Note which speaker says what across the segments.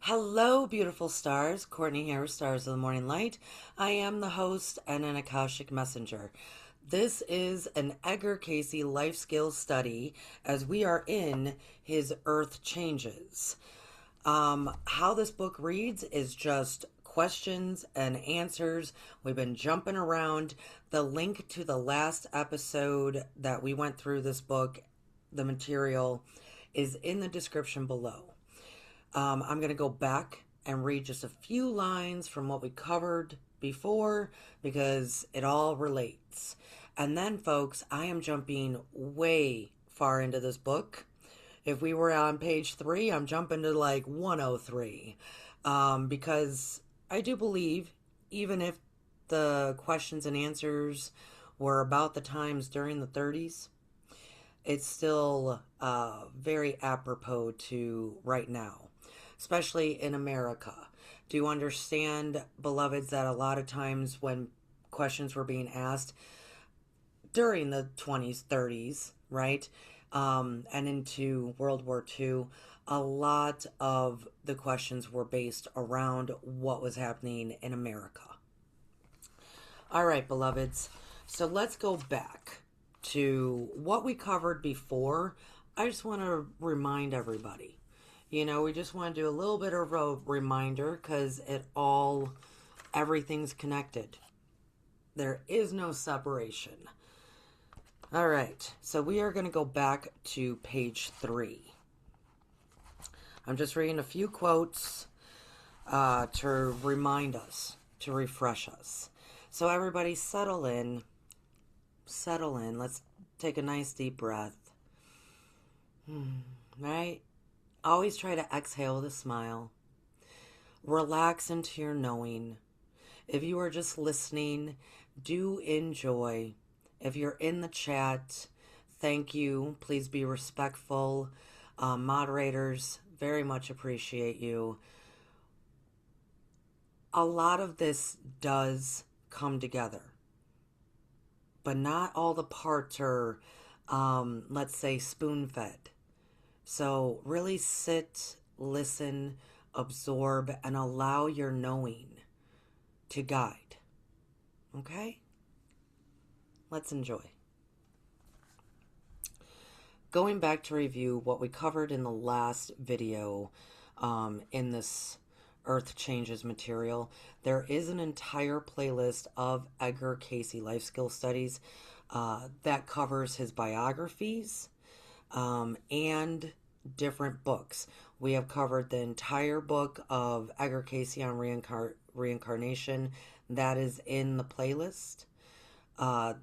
Speaker 1: Hello, beautiful stars. Courtney here, Stars of the Morning Light. I am the host and an Akashic Messenger. This is an Edgar Cayce life skills study as we are in his Earth Changes. How this book reads is just questions and answers. We've been jumping around. The link to the last episode that we went through this book, the material, is in the description below. I'm going to go back and read just a few lines from what we covered before because it all relates. And then, folks, I am jumping way far into this book. If we were on page 3, I'm jumping to like 103 because I do believe, even if the questions and answers were about the times during the 30s, it's still very apropos to right now, especially in America. Do you understand, beloveds, that a lot of times when questions were being asked during the 20s, 30s, right, and into World War II, a lot of the questions were based around what was happening in America. All right, beloveds, so let's go back to what we covered before. I just want to remind everybody. We just want to do a little bit of a reminder because everything's connected. There is no separation. All right, so we are going to go back to page 3. I'm just reading a few quotes to remind us, to refresh us. So everybody settle in. Settle in. Let's take a nice deep breath. Right? Always try to exhale with a smile. Relax into your knowing. If you are just listening, do enjoy. If you're in the chat, thank you. Please be respectful. Moderators, very much appreciate you. A lot of this does come together, but not all the parts are, let's say, spoon-fed. So really sit, listen, absorb, and allow your knowing to guide. Okay? Let's enjoy. Going back to review what we covered in the last video in this Earth Changes material, there is an entire playlist of Edgar Cayce life skill studies that covers his biographies and different books. We have covered the entire book of Edgar Cayce on reincarnation. That is in the playlist,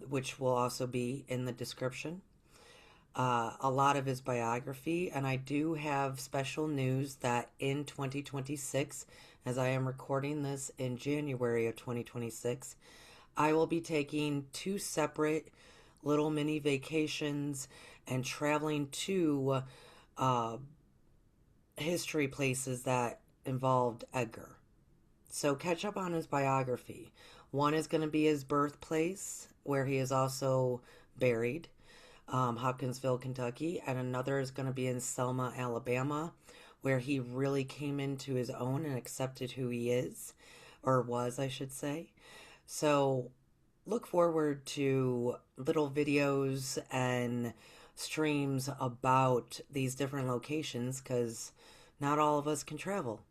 Speaker 1: which will also be in the description. A lot of his biography, and I do have special news that in 2026, as I am recording this in January of 2026, I will be taking 2 separate little mini vacations and traveling to history places that involved Edgar. So catch up on his biography. One is going to be his birthplace, where he is also buried, Hopkinsville, Kentucky, and another is going to be in Selma, Alabama, where he really came into his own and accepted who he is, or was, I should say. So look forward to little videos and streams about these different locations because not all of us can travel.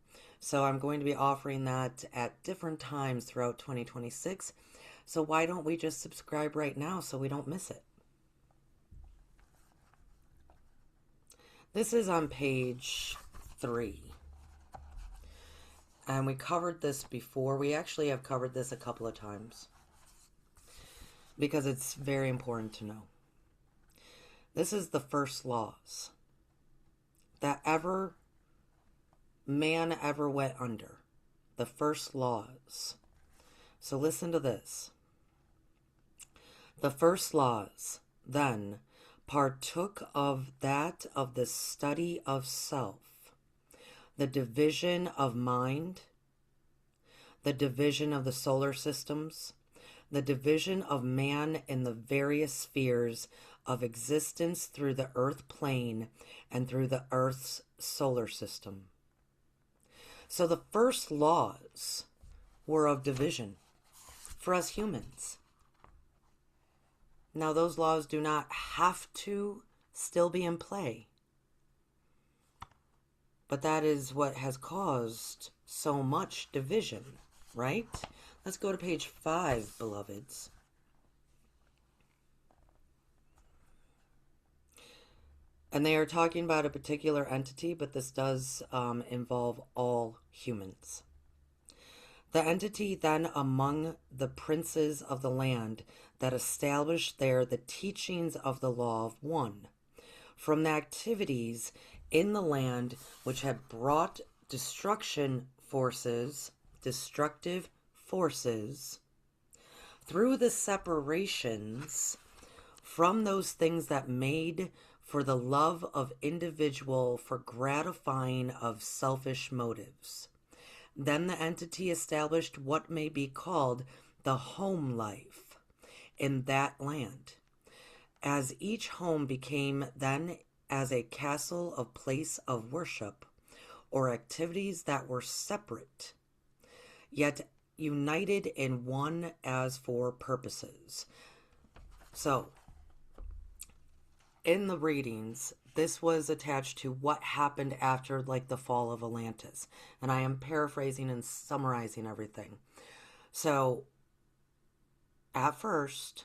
Speaker 1: So I'm going to be offering that at different times throughout 2026. So why don't we just subscribe right now so we don't miss it? This is on page 3. And we covered this before. We actually have covered this a couple of times because it's very important to know. This is the first laws that man ever went under. The first laws. So listen to this. The first laws, then, partook of that of the study of self, the division of mind, the division of the solar systems, the division of man in the various spheres of existence through the earth plane and through the earth's solar system. So the first laws were of division for us humans. Now, those laws do not have to still be in play, but that is what has caused so much division, right? Let's go to page 5, beloveds. And they are talking about a particular entity, but this does involve all humans. The entity then among the princes of the land that established there the teachings of the law of one, from the activities in the land which had brought destructive forces, through the separations from those things that made for the love of individual for gratifying of selfish motives. Then the entity established what may be called the home life in that land, as each home became then as a castle of place of worship, or activities that were separate, yet united in one as for purposes. So, in the readings, this was attached to what happened after, like, the fall of Atlantis. And I am paraphrasing and summarizing everything. So, at first,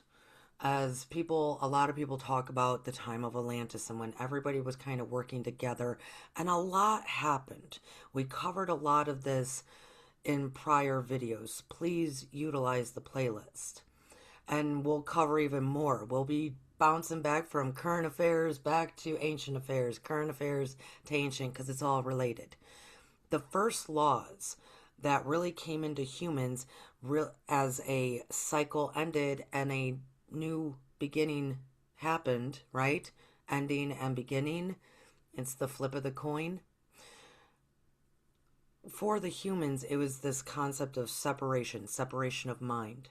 Speaker 1: as a lot of people talk about the time of Atlantis and when everybody was kind of working together, and a lot happened. We covered a lot of this in prior videos. Please utilize the playlist. And we'll cover even more. We'll be bouncing back from current affairs back to ancient affairs, current affairs to ancient, because it's all related. The first laws that really came into humans as a cycle ended and a new beginning happened, right? Ending and beginning. It's the flip of the coin. For the humans, it was this concept of separation of mind.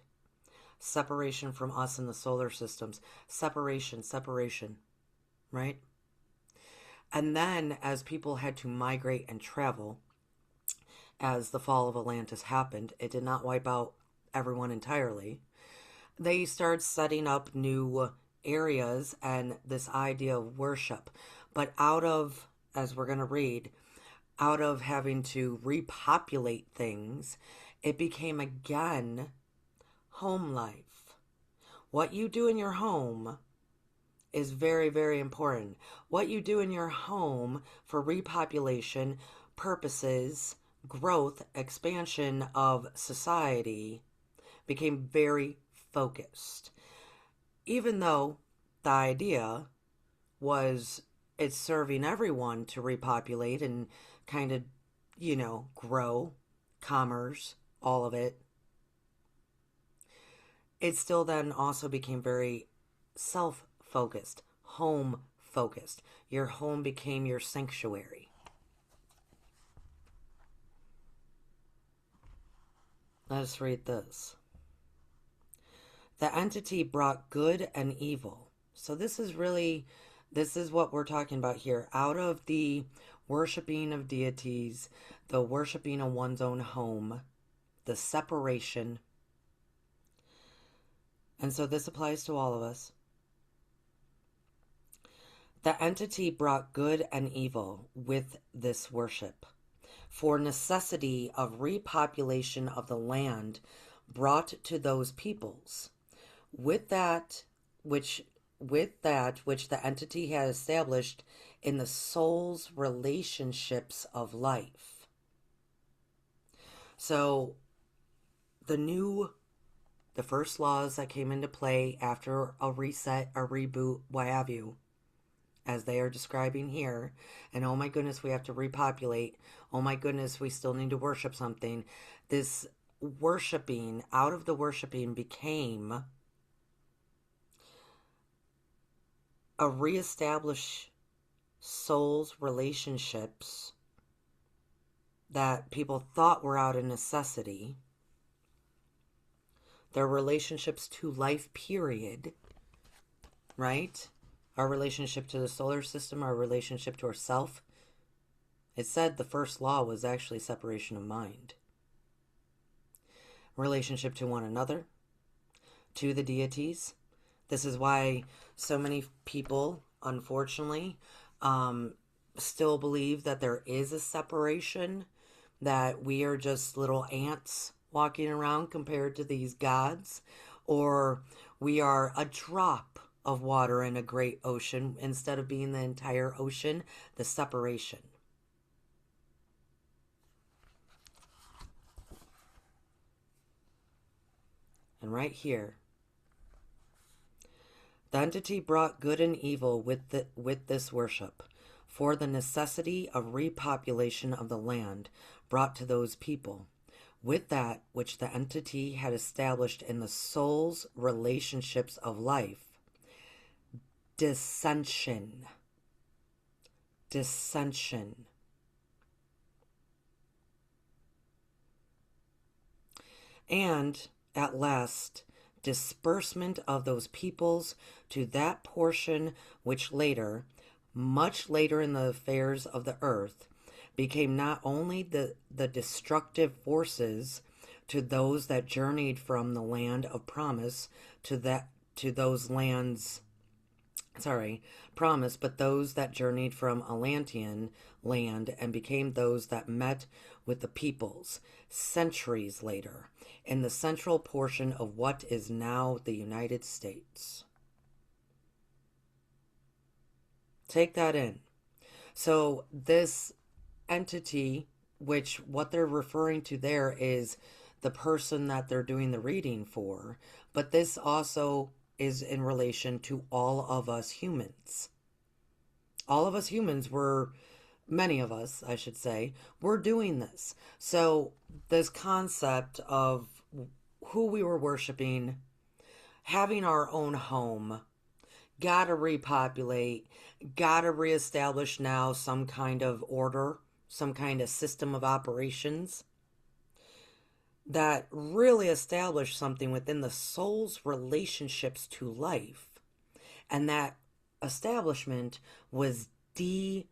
Speaker 1: Separation from us and the solar systems. Separation, right? And then as people had to migrate and travel, as the fall of Atlantis happened, it did not wipe out everyone entirely. They started setting up new areas and this idea of worship. But out of, as we're going to read, out of having to repopulate things, it became again home life. What you do in your home is very, very important. What you do in your home for repopulation purposes, growth, expansion of society became very focused. Even though the idea was it's serving everyone to repopulate and kind of, grow, commerce, all of it. It still then also became very self-focused, home-focused. Your home became your sanctuary. Let us read this. The entity brought good and evil. So this is what we're talking about here. Out of the worshiping of deities, the worshiping of one's own home, the separation. And so this applies to all of us. The entity brought good and evil with this worship, for necessity of repopulation of the land brought to those peoples, with that which the entity had established in the soul's relationships of life. So the first laws that came into play after a reset, a reboot, what have you, as they are describing here, and oh my goodness, we have to repopulate, oh my goodness, we still need to worship something. This worshiping, out of the worshiping became a reestablish soul's relationships that people thought were out of necessity. Their relationships to life, period, right? Our relationship to the solar system, our relationship to ourself, It said the first law was actually separation of mind, relationship to one another, to the deities. This is why so many people, unfortunately, still believe that there is a separation, that we are just little ants walking around compared to these gods, or we are a drop of water in a great ocean instead of being the entire ocean, the separation. And right here, the entity brought good and evil with this worship, for the necessity of repopulation of the land brought to those people, with that which the entity had established in the soul's relationships of life, dissension. Dissension. And, at last, disbursement of those peoples to that portion which later, much later in the affairs of the earth, became not only the destructive forces to those that journeyed from the land of promise to those lands, promise, but those that journeyed from Atlantean land and became those that met with the peoples centuries later in the central portion of what is now the United States. Take that in. So this entity, which what they're referring to there is the person that they're doing the reading for, but this also is in relation to all of us humans. All of us humans many of us, I should say, were doing this. So this concept of who we were worshiping, having our own home, gotta repopulate, gotta reestablish now some kind of order, some kind of system of operations that really established something within the soul's relationships to life. And that establishment was dissension.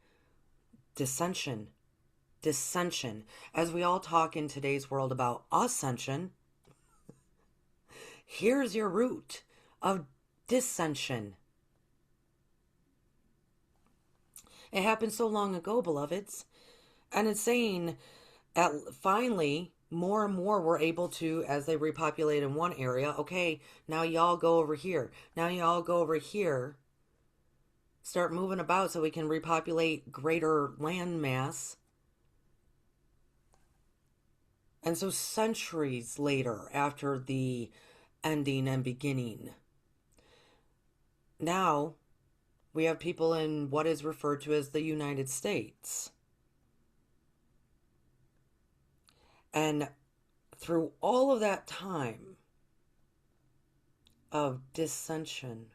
Speaker 1: Dissension. As we all talk in today's world about ascension, here's your root of dissension. It happened so long ago, beloveds. And it's saying finally, more and more were able to, as they repopulate in one area, okay, now y'all go over here. Now y'all go over here. Start moving about so we can repopulate greater land mass. And so centuries later, after the ending and beginning, now we have people in what is referred to as the United States. And through all of that time of dissension,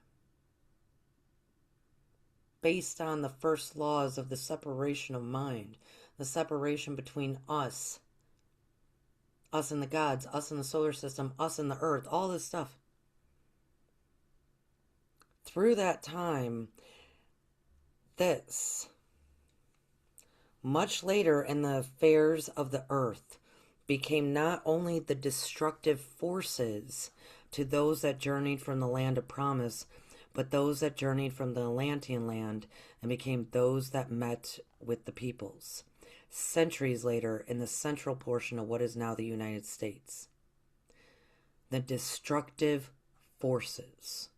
Speaker 1: based on the first laws of the separation of mind, the separation between us and the gods, us and the solar system, us and the earth, all this stuff. Through that time, this, much later in the affairs of the earth, became not only the destructive forces to those that journeyed from the land of promise, but those that journeyed from the Atlantean land and became those that met with the peoples. Centuries later, in the central portion of what is now the United States. The destructive forces.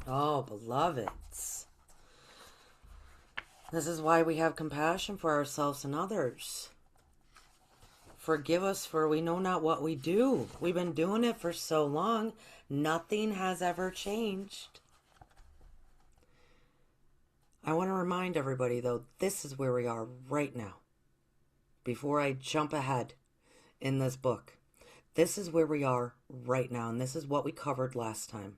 Speaker 1: Oh, beloveds. This is why we have compassion for ourselves and others. Forgive us, for we know not what we do. We've been doing it for so long. Nothing has ever changed. I want to remind everybody, though, this is where we are right now. Before I jump ahead in this book, this is where we are right now, and this is what we covered last time.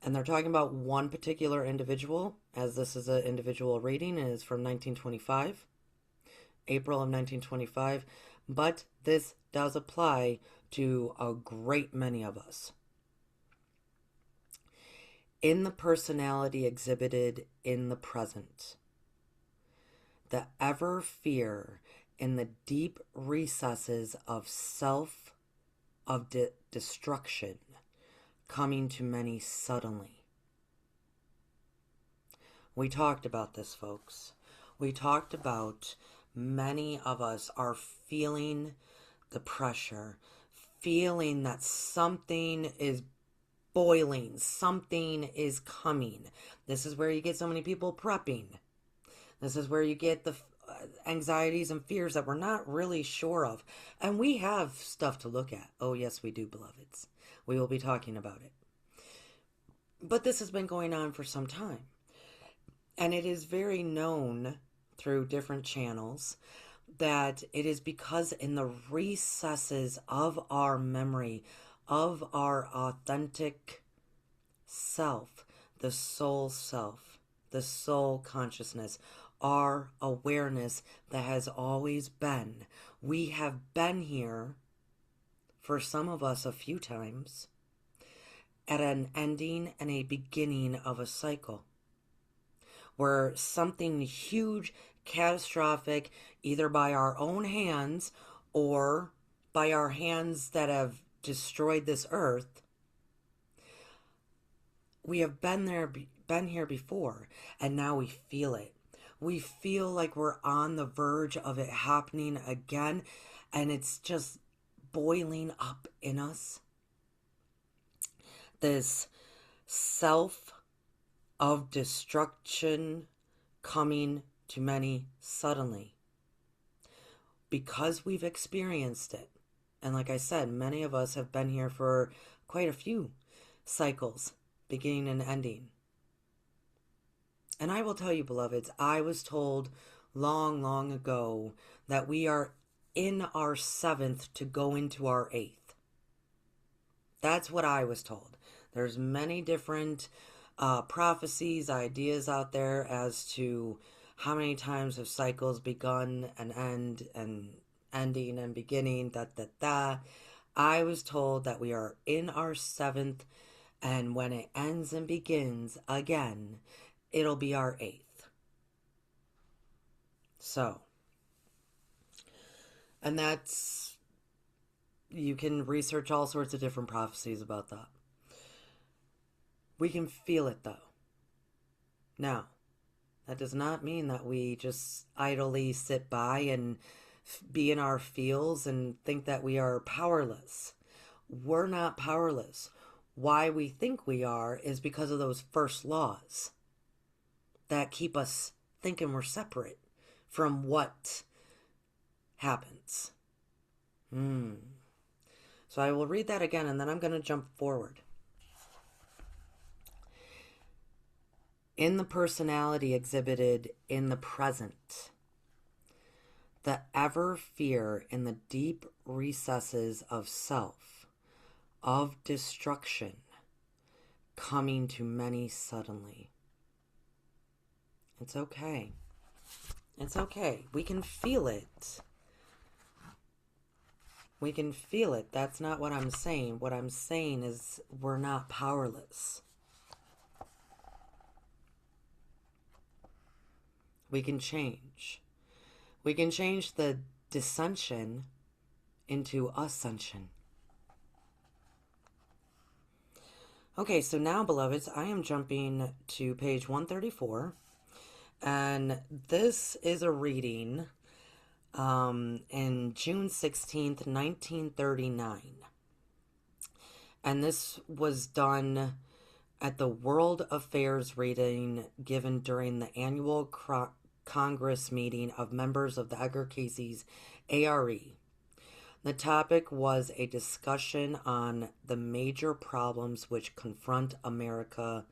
Speaker 1: And they're talking about one particular individual, as this is an individual reading, and it's from 1925. April of 1925, but this does apply to a great many of us. in the personality exhibited in the present, the ever fear in the deep recesses of self, of destruction, coming to many suddenly. We talked about this, folks. We talked about many of us are feeling the pressure, feeling that something is boiling, something is coming. This is where you get so many people prepping. This is where you get the anxieties and fears that we're not really sure of. And we have stuff to look at. Oh, yes, we do, beloveds. We will be talking about it. But this has been going on for some time. And it is very known through different channels that it is because in the recesses of our memory, of our authentic self, the soul self, the soul consciousness, our awareness that has always been. We have been here, for some of us, a few times, at an ending and a beginning of a cycle, where something huge, catastrophic, either by our own hands or by our hands that have destroyed this earth, we have been here before, and now we feel it. We feel like we're on the verge of it happening again, and it's just boiling up in us. This self of destruction coming to many suddenly. Because we've experienced it. And like I said, many of us have been here for quite a few cycles, beginning and ending. And I will tell you, beloveds, I was told long, long ago that we are in our 7th to go into our 8th. That's what I was told. There's many different prophecies, ideas out there as to how many times have cycles begun and end and ending and beginning, I was told that we are in our 7th, and when it ends and begins again, it'll be our 8th. So, and that's, you can research all sorts of different prophecies about that. We can feel it though. Now, that does not mean that we just idly sit by and be in our feels and think that we are powerless. We're not powerless. Why we think we are is because of those first laws that keep us thinking we're separate from what happens. So I will read that again, and then I'm going to jump forward. In the personality exhibited in the present, the ever fear in the deep recesses of self, of destruction, coming to many suddenly. It's okay. It's okay. We can feel it. We can feel it. That's not what I'm saying. What I'm saying is we're not powerless. We can change. We can change the dissension into ascension. Okay, so now, beloveds, I am jumping to page 134. And this is a reading in June 16th, 1939. And this was done at the World Affairs reading given during the annual Congress meeting of members of the Edgar Cayce's ARE. The topic was a discussion on the major problems which confront America's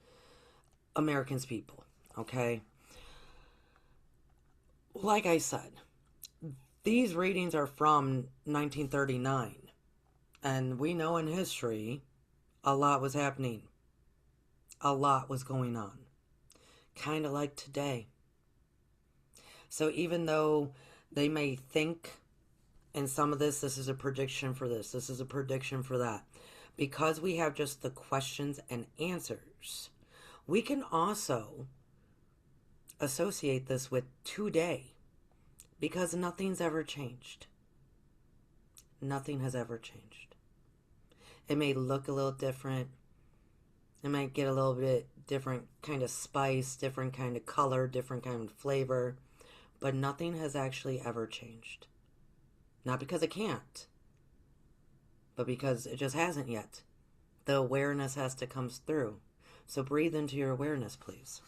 Speaker 1: people. Okay? Like I said, these readings are from 1939. And we know in history, a lot was happening. A lot was going on. Kind of like today. So even though they may think in some of this is a prediction for this is a prediction for that, because we have just the questions and answers, We can also associate this with today because nothing's ever changed. Nothing has ever changed. It may look a little different. It might get a little bit different kind of spice, different kind of color, different kind of flavor, but nothing has actually ever changed. Not because it can't, but because it just hasn't yet. The awareness has to come through. So breathe into your awareness, please.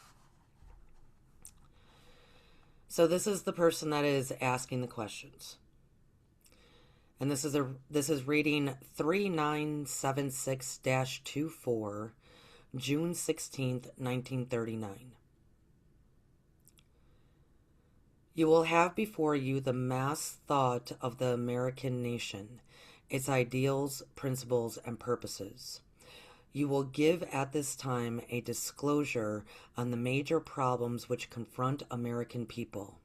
Speaker 1: So this is the person that is asking the questions. And this is reading 3976-24, June 16th, 1939. You will have before you the mass thought of the American nation, its ideals, principles, and purposes. You will give at this time a disclosure on the major problems which confront American people,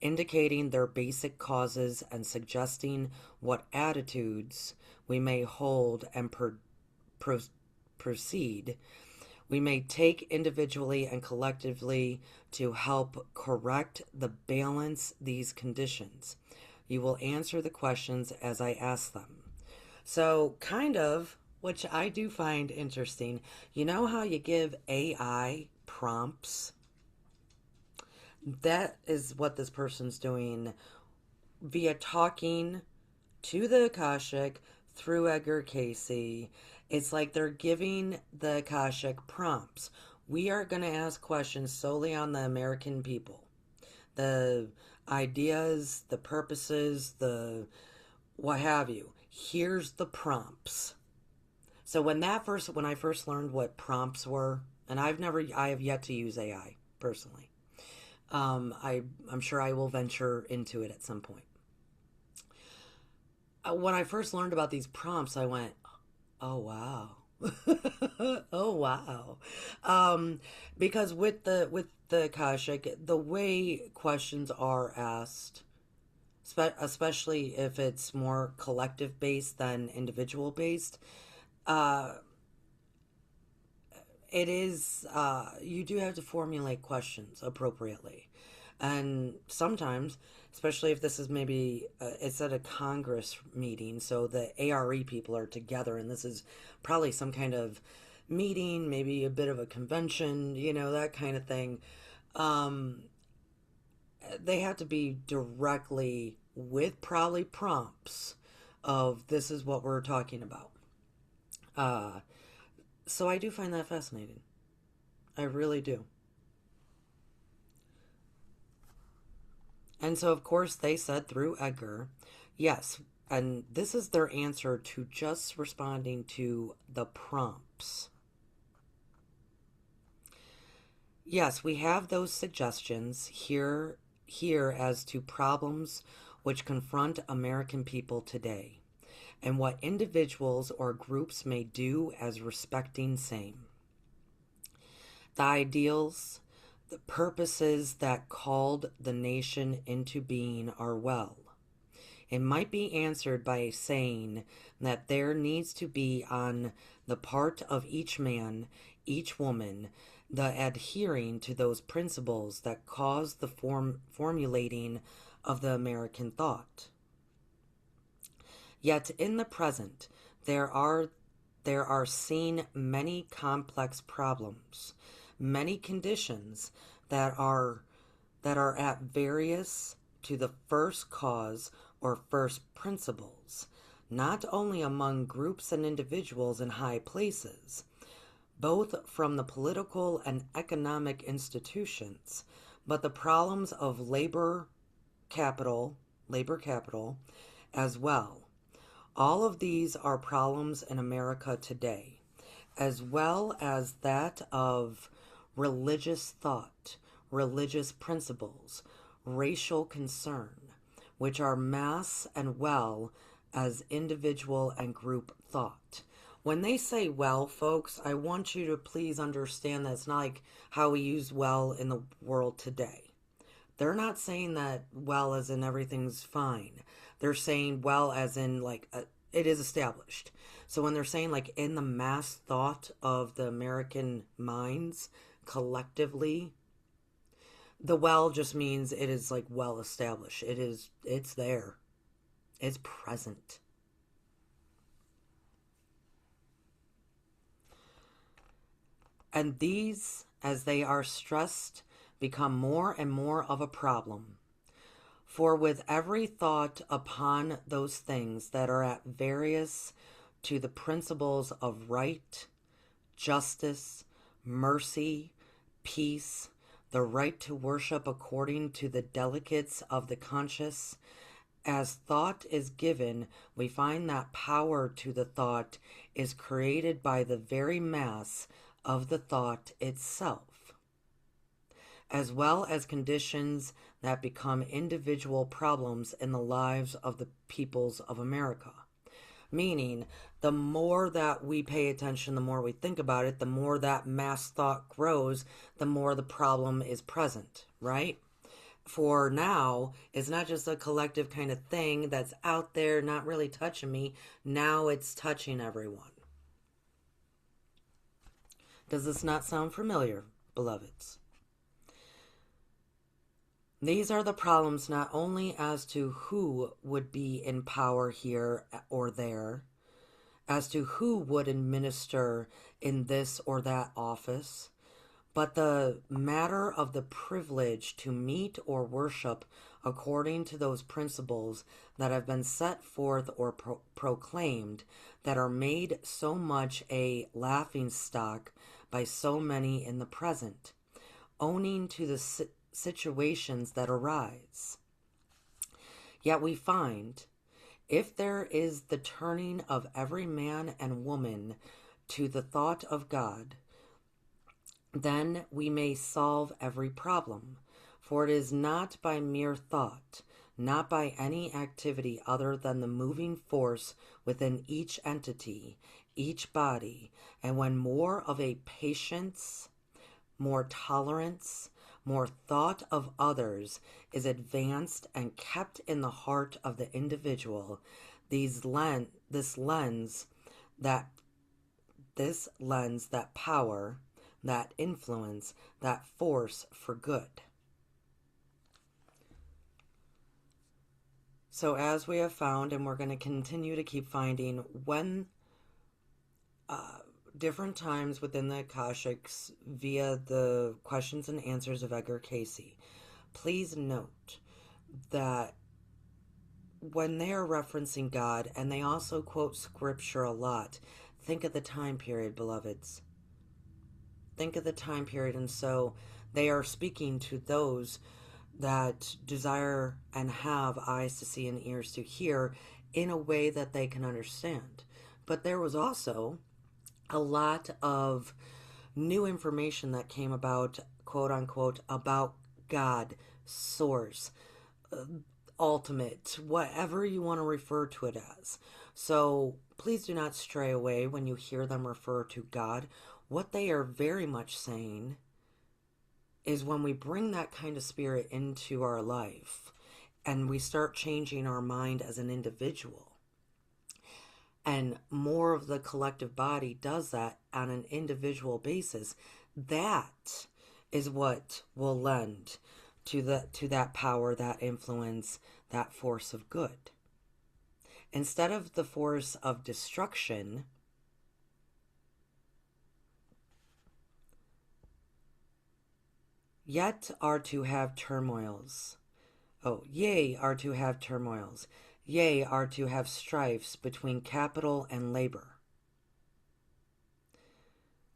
Speaker 1: indicating their basic causes and suggesting what attitudes we may hold and proceed we may take individually and collectively to help correct the balance these conditions. You will answer the questions as I ask them. So kind of, which I do find interesting, you know how you give AI prompts? That is what this person's doing via talking to the Akashic through Edgar Cayce. It's like they're giving the Akashic prompts. We are going to ask questions solely on the American people. The ideas, the purposes, the what have you. Here's the prompts. So when I first learned what prompts were, and I have yet to use AI personally. I'm sure I will venture into it at some point. When I first learned about these prompts, I went, oh wow. Oh wow. Because with the Akashic, the way questions are asked, especially if it's more collective based than individual based, it is you do have to formulate questions appropriately. And sometimes, especially if this is maybe it's at a Congress meeting, so the ARE people are together, and this is probably some kind of meeting, maybe a bit of a convention, that kind of thing. They have to be directly with probably prompts of this is what we're talking about. So I do find that fascinating. I really do. And so, of course, they said through Edgar, yes, and this is their answer to just responding to the prompts. Yes, we have those suggestions here as to problems which confront American people today, and what individuals or groups may do as respecting same. The ideals, the purposes that called the nation into being are well. It might be answered by saying that there needs to be on the part of each man, each woman, the adhering to those principles that caused the formulating of the American thought. Yet in the present, there are seen many complex problems, many conditions that are at various to the first cause or first principles, not only among groups and individuals in high places, both from the political and economic institutions, but the problems of labor capital as well. All of these are problems in America today, as well as that of religious thought, religious principles, racial concern, which are mass and well as individual and group thought. When they say well, folks, I want you to please understand that it's not like how we use well in the world today. They're not saying that well as in everything's fine. They're saying well as in like it is established. So when they're saying like in the mass thought of the American minds collectively, the well just means it is like well established. It's there. It's present. And these, as they are stressed, become more and more of a problem. For with every thought upon those things that are at various to the principles of right, justice, mercy, peace, the right to worship according to the delicates of the conscience, as thought is given, we find that power to the thought is created by the very mass of the thought itself, as well as conditions that become individual problems in the lives of the peoples of America. Meaning, the more that we pay attention, the more we think about it, the more that mass thought grows, the more the problem is present, right? For now, it's not just a collective kind of thing that's out there, not really touching me. Now it's touching everyone. Does this not sound familiar, beloveds? These are the problems not only as to who would be in power here or there, as to who would administer in this or that office, but the matter of the privilege to meet or worship according to those principles that have been set forth or proclaimed, that are made so much a laughing stock by so many in the present, owning to the situations that arise. Yet we find, if there is the turning of every man and woman to the thought of God, then we may solve every problem. For it is not by mere thought, not by any activity other than the moving force within each entity, each body, and when more of a patience, more tolerance, more thought of others is advanced and kept in the heart of the individual, this lens, that power, that influence, that force for good. So as we have found, and we're going to continue to keep finding, when different times within the Akashics via the questions and answers of Edgar Cayce, please note that when they are referencing God, and they also quote scripture a lot, think of the time period, beloveds. Think of the time period. And so they are speaking to those that desire and have eyes to see and ears to hear in a way that they can understand. But there was also a lot of new information that came about, quote unquote, about God, source, ultimate, whatever you want to refer to it as. So please do not stray away when you hear them refer to God. What they are very much saying is, when we bring that kind of spirit into our life and we start changing our mind as an individual, and more of the collective body does that on an individual basis, that is what will lend to that power, that influence, that force of good. Instead of the force of destruction, yet are to have turmoils. Yea, are to have turmoils. Yea, are to have strifes between capital and labor.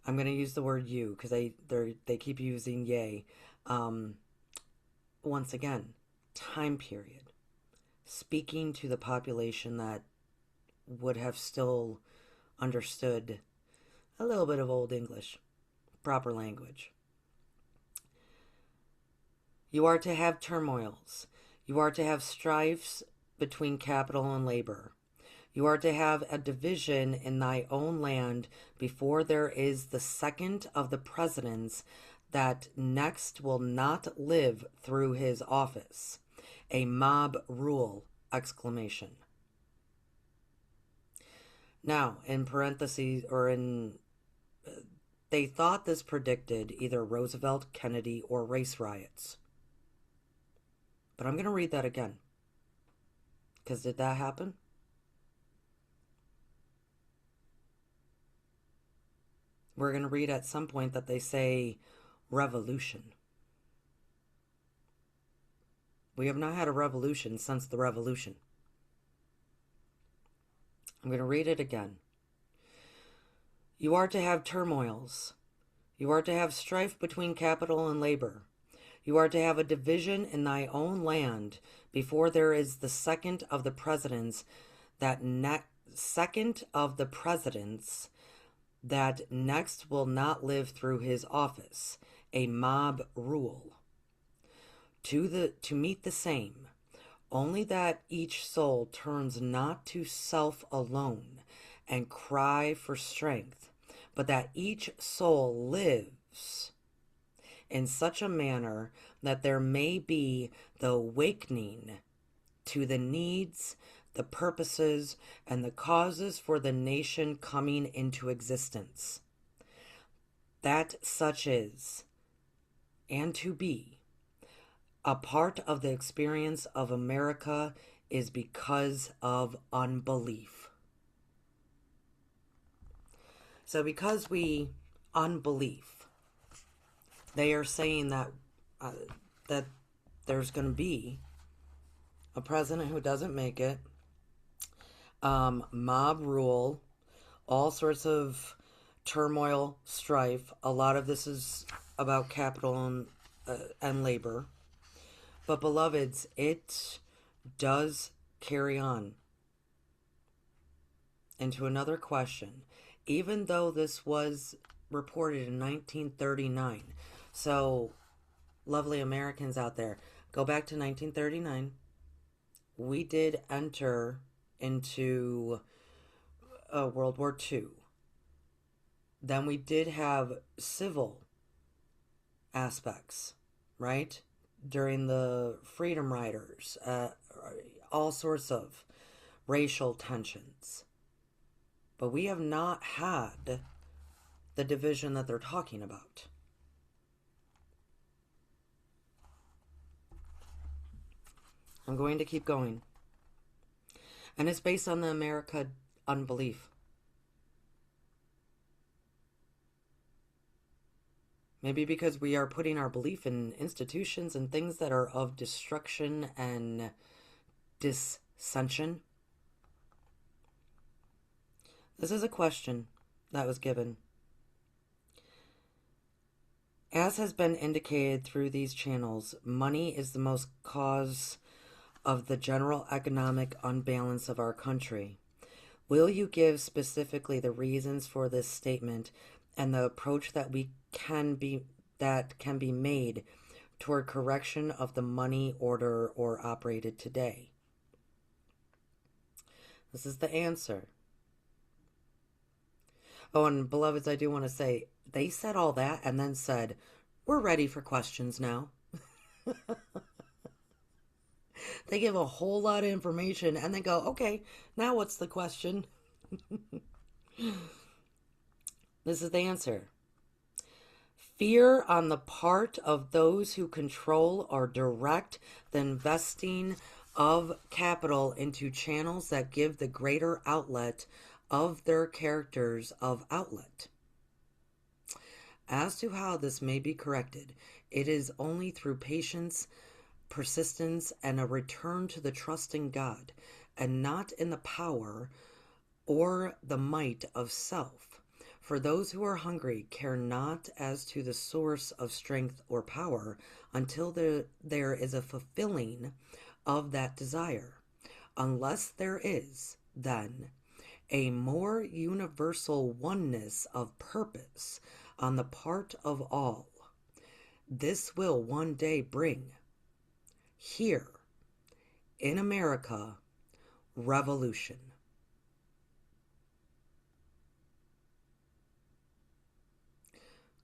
Speaker 1: I'm going to use the word you because they keep using yea. Once again, time period. Speaking to the population that would have still understood a little bit of Old English, proper language. You are to have turmoils. You are to have strifes between capital and labor. You are to have a division in thy own land before there is the second of the presidents that next will not live through his office. A mob rule! Exclamation. Now, in parentheses, or in, they thought this predicted either Roosevelt, Kennedy, or race riots. But I'm going to read that again. Because did that happen? We're going to read at some point that they say revolution. We have not had a revolution since the revolution. I'm going to read it again. You are to have turmoils. You are to have strife between capital and labor. You are to have a division in thy own land before there is the second of the presidents that next will not live through his office, a mob rule. To meet the same, only that each soul turns not to self alone and cry for strength, but that each soul lives in such a manner that there may be the awakening to the needs, the purposes, and the causes for the nation coming into existence. That such is, and to be, a part of the experience of America is because of unbelief. So because we unbelief, they are saying that that there's going to be a president who doesn't make it, mob rule, all sorts of turmoil, strife. A lot of this is about capital and labor. But beloveds, it does carry on into another question. Even though this was reported in 1939. So, lovely Americans out there, go back to 1939. We did enter into World War II. Then we did have civil aspects, right? During the Freedom Riders, all sorts of racial tensions. But we have not had the division that they're talking about. I'm going to keep going. And it's based on the America unbelief. Maybe because we are putting our belief in institutions and things that are of destruction and dissension. This is a question that was given. As has been indicated through these channels, money is the most cause of the general economic unbalance of our country. Will you give specifically the reasons for this statement and the approach that can be made toward correction of the money order or operated today? This is the answer. Oh, and beloveds, I do want to say, they said all that and then said, we're ready for questions now. They give a whole lot of information and then go, okay, now what's the question? This is the answer. Fear on the part of those who control or direct the investing of capital into channels that give the greater outlet of their characters of outlet. As to how this may be corrected, it is only through patience, persistence, and a return to the trust in God, and not in the power or the might of self. For those who are hungry care not as to the source of strength or power until there is a fulfilling of that desire. Unless there is, then, a more universal oneness of purpose on the part of all, this will one day bring, here in America, revolution.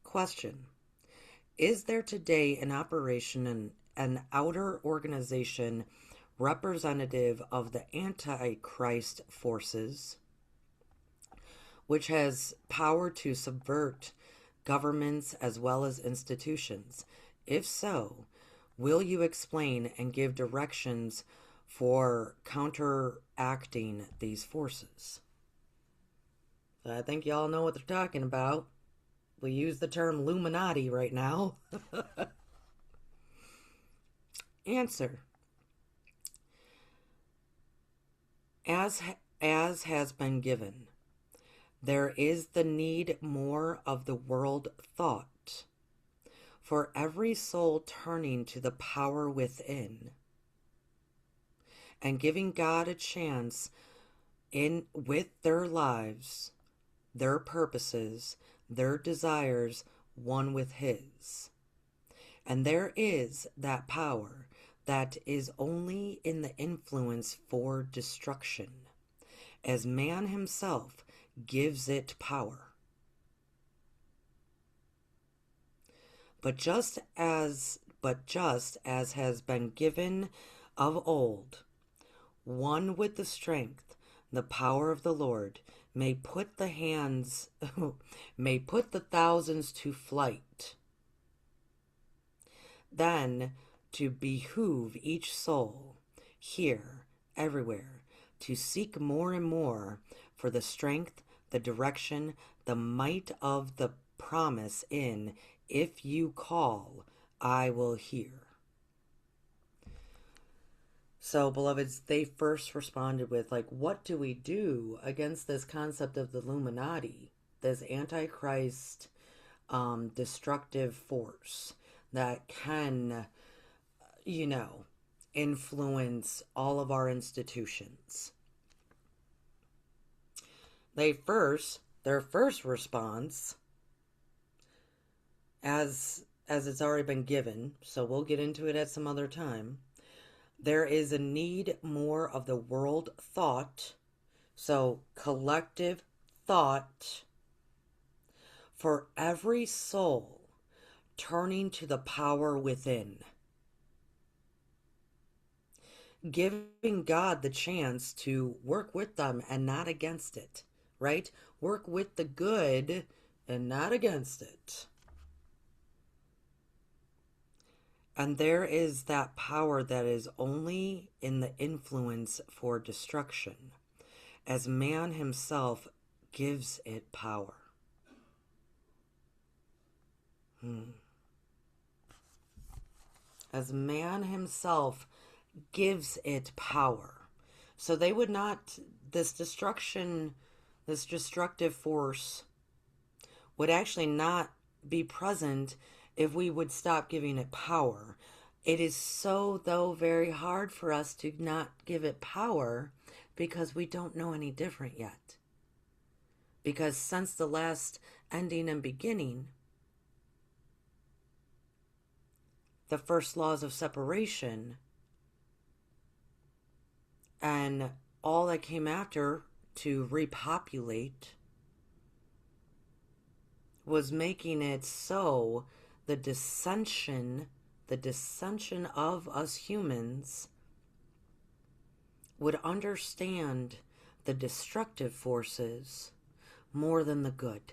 Speaker 1: Question: is there today in operation an outer organization representative of the Antichrist forces which has power to subvert governments as well as institutions? If so, will you explain and give directions for counteracting these forces? I think y'all know what they're talking about. We use the term Illuminati right now. Answer. As has been given, there is the need more of the world thought, for every soul turning to the power within and giving God a chance in with their lives, their purposes, their desires, one with His. And there is that power that is only in the influence for destruction, as man himself gives it power. But just as has been given of old, one with the strength, the power of the Lord, may put the thousands to flight. Then to behoove each soul, here, everywhere, to seek more and more for the strength, the direction, the might of the promise in, if you call, I will hear. So, beloveds, they first responded with, like, what do we do against this concept of the Illuminati, this Antichrist destructive force that can, influence all of our institutions? Their first response, as it's already been given, so we'll get into it at some other time. There is a need more of the world thought, so collective thought, for every soul turning to the power within. Giving God the chance to work with them and not against it, right? Work with the good and not against it. And there is that power that is only in the influence for destruction, as man himself gives it power. As man himself gives it power. So they would not, this destructive force would actually not be present if we would stop giving it power. It is so, though, very hard for us to not give it power because we don't know any different yet. Because since the last ending and beginning, the first laws of separation and all that came after to repopulate was making it so the dissension of us humans would understand the destructive forces more than the good.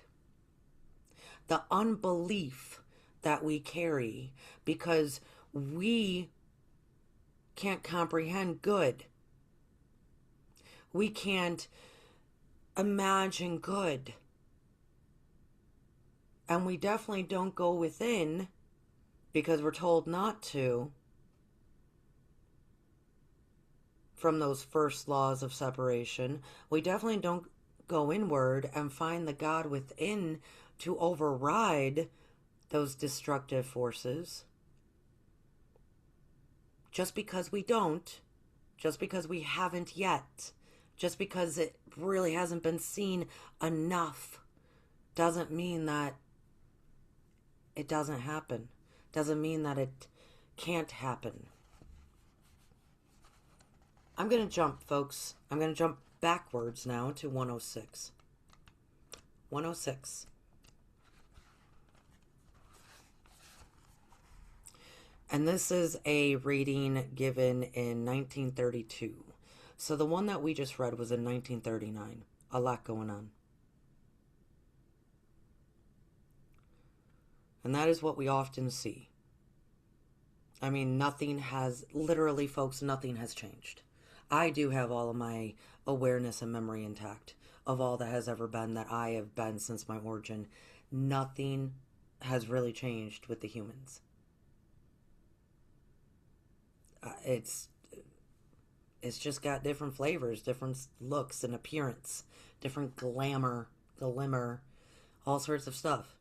Speaker 1: The unbelief that we carry because we can't comprehend good. We can't imagine good. And we definitely don't go within because we're told not to from those first laws of separation. We definitely don't go inward and find the God within to override those destructive forces. Just because we don't, just because we haven't yet, just because it really hasn't been seen enough, doesn't mean that it doesn't happen. Doesn't mean that it can't happen. I'm going to jump, folks. I'm going to jump backwards now to 106. 106. And this is a reading given in 1932. So the one that we just read was in 1939. A lot going on. And that is what we often see. I mean, nothing has, literally, folks, nothing has changed. I do have all of my awareness and memory intact of all that has ever been, that I have been since my origin. Nothing has really changed with the humans. It's just got different flavors, different looks and appearance, different glimmer, all sorts of stuff.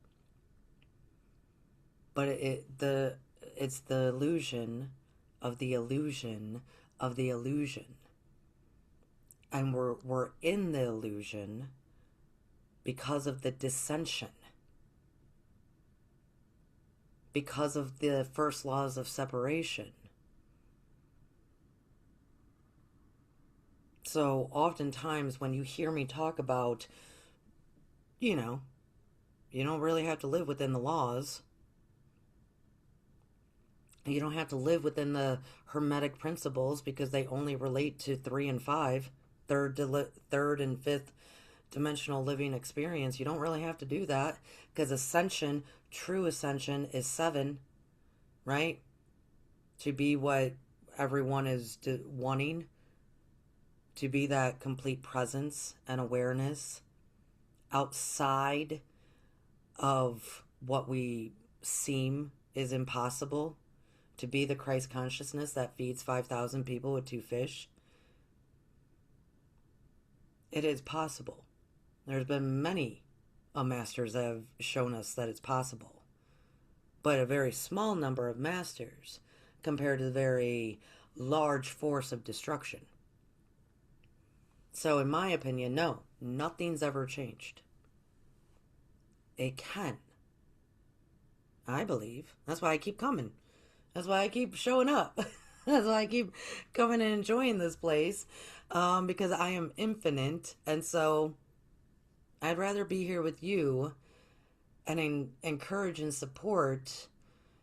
Speaker 1: But it's the illusion of the illusion of the illusion. And we're in the illusion because of the dissension, because of the first laws of separation. So oftentimes when you hear me talk about, you know, you don't really have to live within the laws. You don't have to live within the Hermetic principles because they only relate to 3 and 5, third and fifth dimensional living experience. You don't really have to do that because ascension, true ascension, is 7, right? To be what everyone is wanting, to be that complete presence and awareness outside of what we seem is impossible, to be the Christ consciousness that feeds 5,000 people with 2 fish. It is possible. There's been many masters that have shown us that it's possible, but a very small number of masters compared to the very large force of destruction. So in my opinion, no, nothing's ever changed. It can. I believe. That's why I keep coming. That's why I keep showing up. That's why I keep coming and enjoying this place, because I am infinite. And so I'd rather be here with you and encourage and support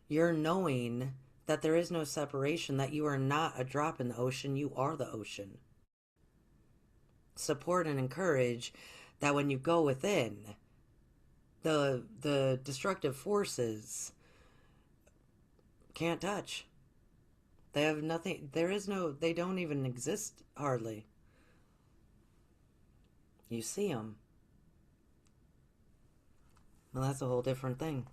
Speaker 1: your knowing that there is no separation, that you are not a drop in the ocean, you are the ocean. Support and encourage that when you go within, the destructive forces can't touch. They have nothing. They don't even exist hardly. You see them. Well, that's a whole different thing.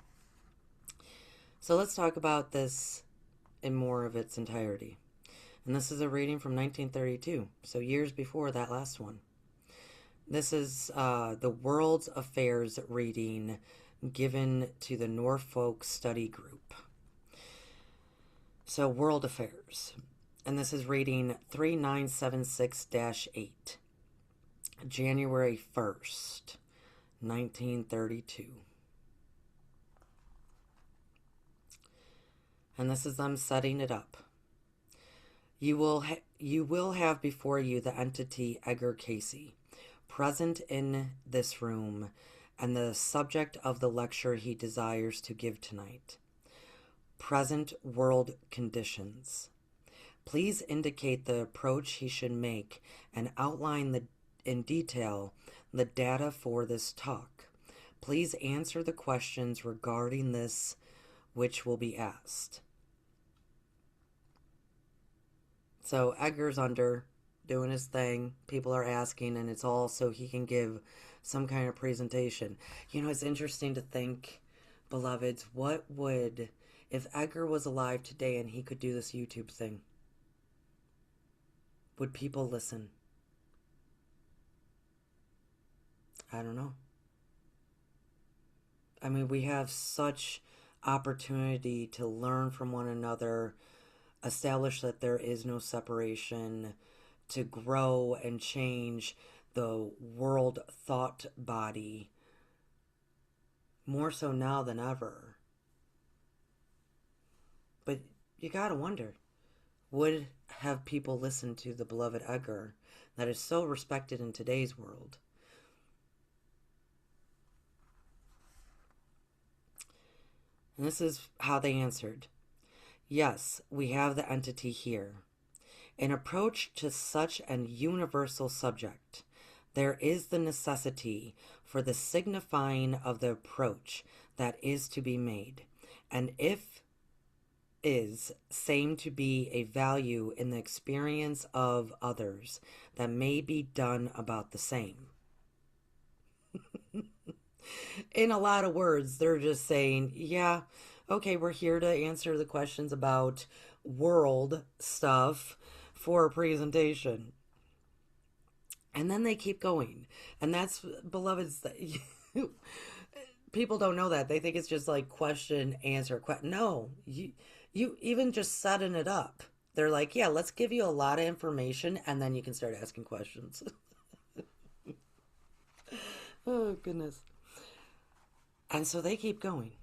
Speaker 1: So let's talk about this in more of its entirety. And this is a reading from 1932, so years before that last one. This is the World's Affairs reading given to the Norfolk Study Group. So, World Affairs. And this is reading 3976-8, January 1st, 1932. And this is them setting it up. You will have before you the entity Edgar Cayce, present in this room, and the subject of the lecture he desires to give tonight. Present world conditions. Please indicate the approach he should make and outline in detail the data for this talk. Please answer the questions regarding this which will be asked. So Edgar's doing his thing. People are asking, and it's all so he can give some kind of presentation. You know, it's interesting to think, beloveds, if Edgar was alive today and he could do this YouTube thing, would people listen? I don't know. I mean, we have such opportunity to learn from one another, establish that there is no separation, to grow and change the world thought body, more so now than ever. But you gotta wonder, would have people listen to the beloved Edgar that is so respected in today's world? And this is how they answered. Yes, we have the entity here. In approach to such an universal subject, there is the necessity for the signifying of the approach that is to be made, and if is same to be a value in the experience of others that may be done about the same. In a lot of words, they're just saying, yeah, okay, we're here to answer the questions about world stuff for a presentation. And then they keep going. And that's, beloveds, people don't know that. They think it's just like question, answer. No, you even just setting it up. They're like, yeah, let's give you a lot of information and then you can start asking questions. Oh, goodness. And so they keep going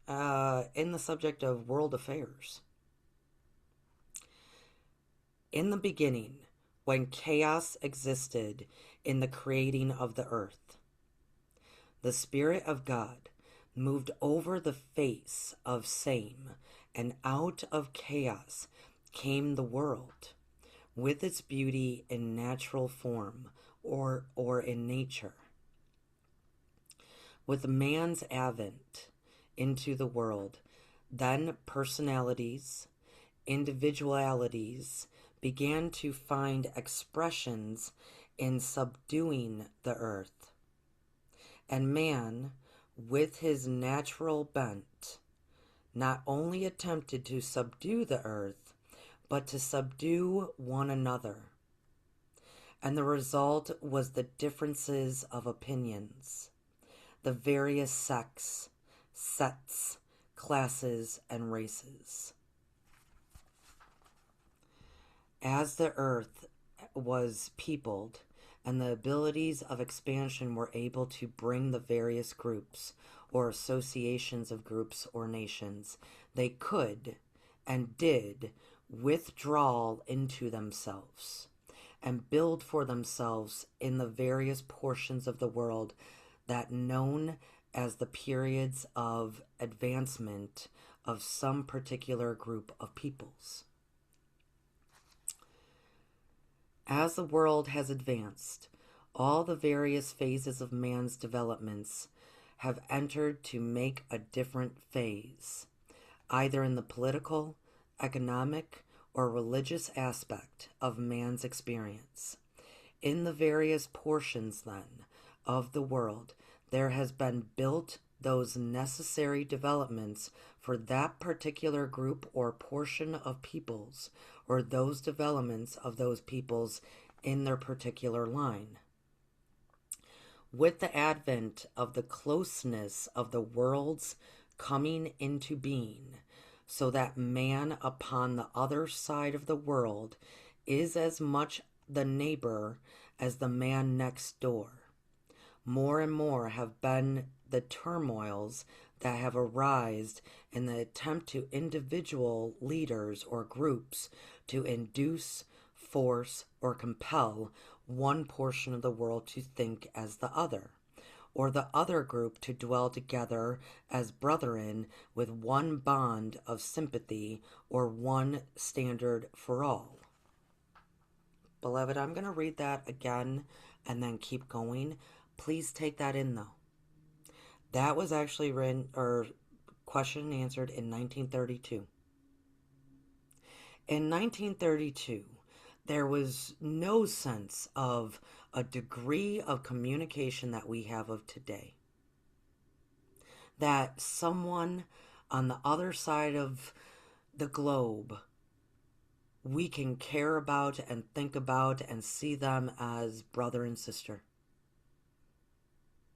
Speaker 1: in the subject of world affairs. In the beginning, when chaos existed in the creating of the earth, the Spirit of God moved over the face of same, and out of chaos came the world, with its beauty in natural form or in nature. With man's advent into the world, then personalities, individualities began to find expressions in subduing the earth. And man, with his natural bent, not only attempted to subdue the earth, but to subdue one another. And the result was the differences of opinions, the various sects, sets, classes, and races. As the earth was peopled and the abilities of expansion were able to bring the various groups or associations of groups or nations, they could and did withdraw into themselves and build for themselves in the various portions of the world that known as the periods of advancement of some particular group of peoples. As the world has advanced, all the various phases of man's developments have entered to make a different phase, either in the political, economic, or religious aspect of man's experience. In the various portions, then, of the world, there has been built those necessary developments for that particular group or portion of peoples, or those developments of those peoples in their particular line. With the advent of the closeness of the worlds coming into being, so that man upon the other side of the world is as much the neighbor as the man next door. More and more have been the turmoils that have arisen in the attempt to individual leaders or groups to induce, force, or compel one portion of the world to think as the other, or the other group to dwell together as brethren with one bond of sympathy or one standard for all. Beloved, I'm going to read that again and then keep going. Please take that in, though. That was actually written or questioned and answered in 1932. In 1932, there was no sense of a degree of communication that we have of today. That someone on the other side of the globe we can care about and think about and see them as brother and sister.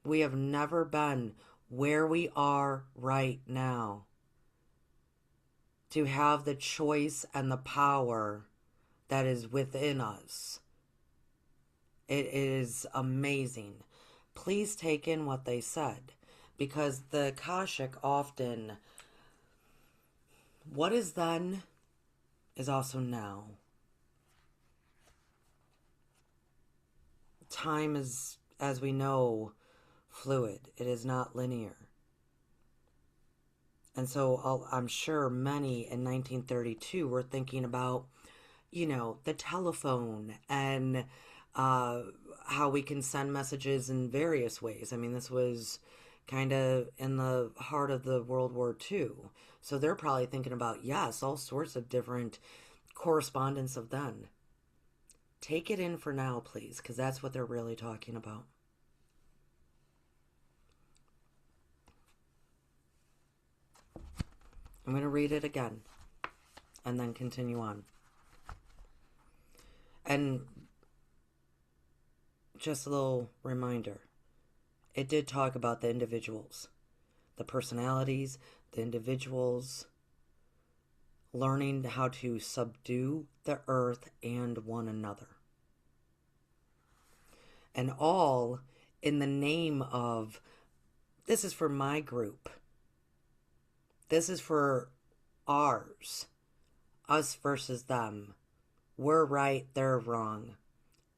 Speaker 1: We have never been where we are right now to have the choice and the power that is within us. It is amazing. Please take in what they said, because the Akashic often, what is then is also now. Time is, as we know, fluid. It is not linear. And so I'm sure many in 1932 were thinking about, the telephone and how we can send messages in various ways. I mean, this was, kind of in the heart of the World War II. So they're probably thinking about, yes, all sorts of different correspondence of then. Take it in for now, please, because that's what they're really talking about. I'm going to read it again and then continue on. And just a little reminder, it did talk about the individuals, the personalities, the individuals learning how to subdue the earth and one another. And all in the name of, this is for my group. This is for ours. Us versus them. We're right, they're wrong.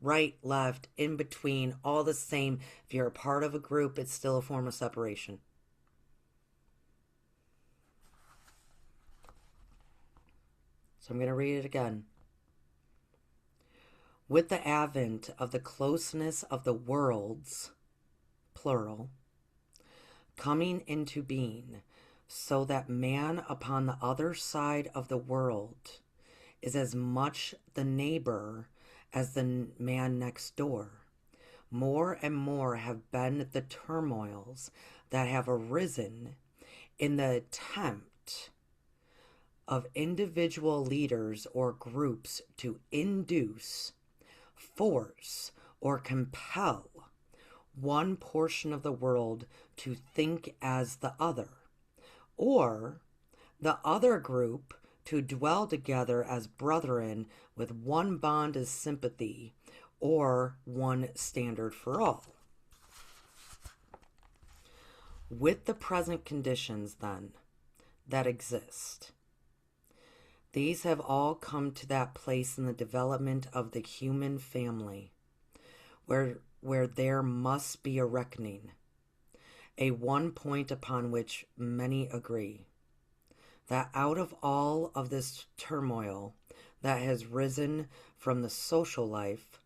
Speaker 1: Right, left, in between, all the same. If you're a part of a group, it's still a form of separation. So I'm going to read it again. With the advent of the closeness of the worlds, plural, coming into being, so that man upon the other side of the world is as much the neighbor as the man next door. More and more have been the turmoils that have arisen in the attempt of individual leaders or groups to induce, force, or compel one portion of the world to think as the other, or the other group to dwell together as brethren with one bond of sympathy or one standard for all. With the present conditions, then, that exist, these have all come to that place in the development of the human family where there must be a reckoning, a one point upon which many agree, that out of all of this turmoil that has risen from the social life,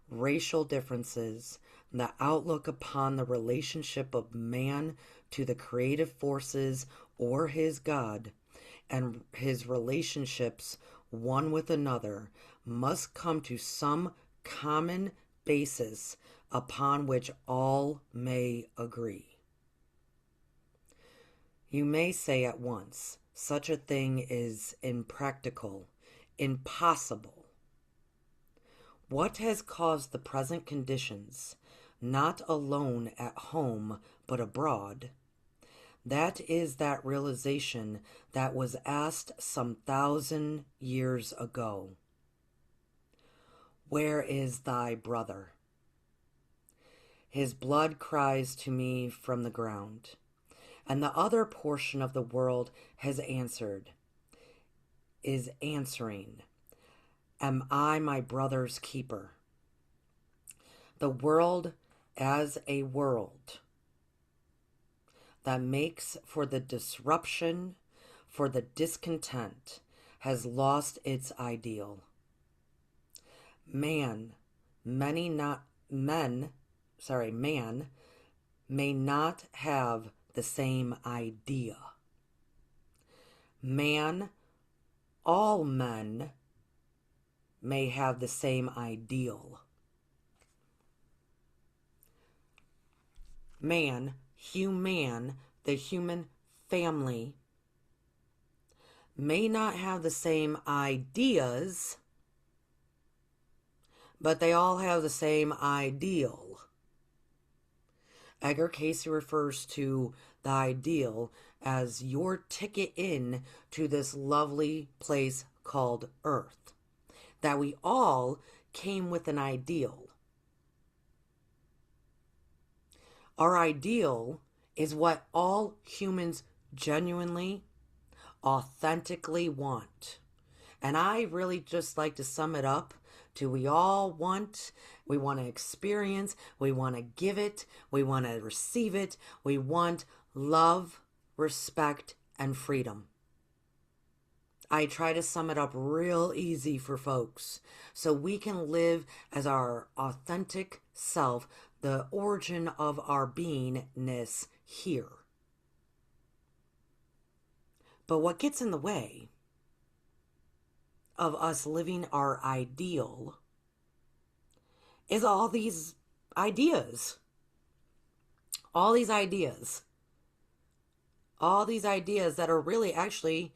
Speaker 1: racial differences, the outlook upon the relationship of man to the creative forces or his God, and his relationships one with another, must come to some common basis upon which all may agree. You may say at once, such a thing is impractical, impossible. What has caused the present conditions, not alone at home but abroad? That is that realization that was asked some 1,000 years ago. Where is thy brother? His blood cries to me from the ground, and the other portion of the world has answered, is answering, am I my brother's keeper? The world as a world that makes for the disruption, for the discontent, has lost its ideal. Man may not have the same idea. All men may have the same ideal. Man, the human family, may not have the same ideas, but they all have the same ideal. Edgar Cayce refers to the ideal as your ticket in to this lovely place called Earth. That we all came with an ideal. Our ideal is what all humans genuinely, authentically want. And I really just like to sum it up to we want to experience, we want to give it, we want to receive it, we want love, respect, and freedom. I try to sum it up real easy for folks so we can live as our authentic self, the origin of our beingness here. But what gets in the way of us living our ideal is all these ideas. All these ideas. All these ideas that are really actually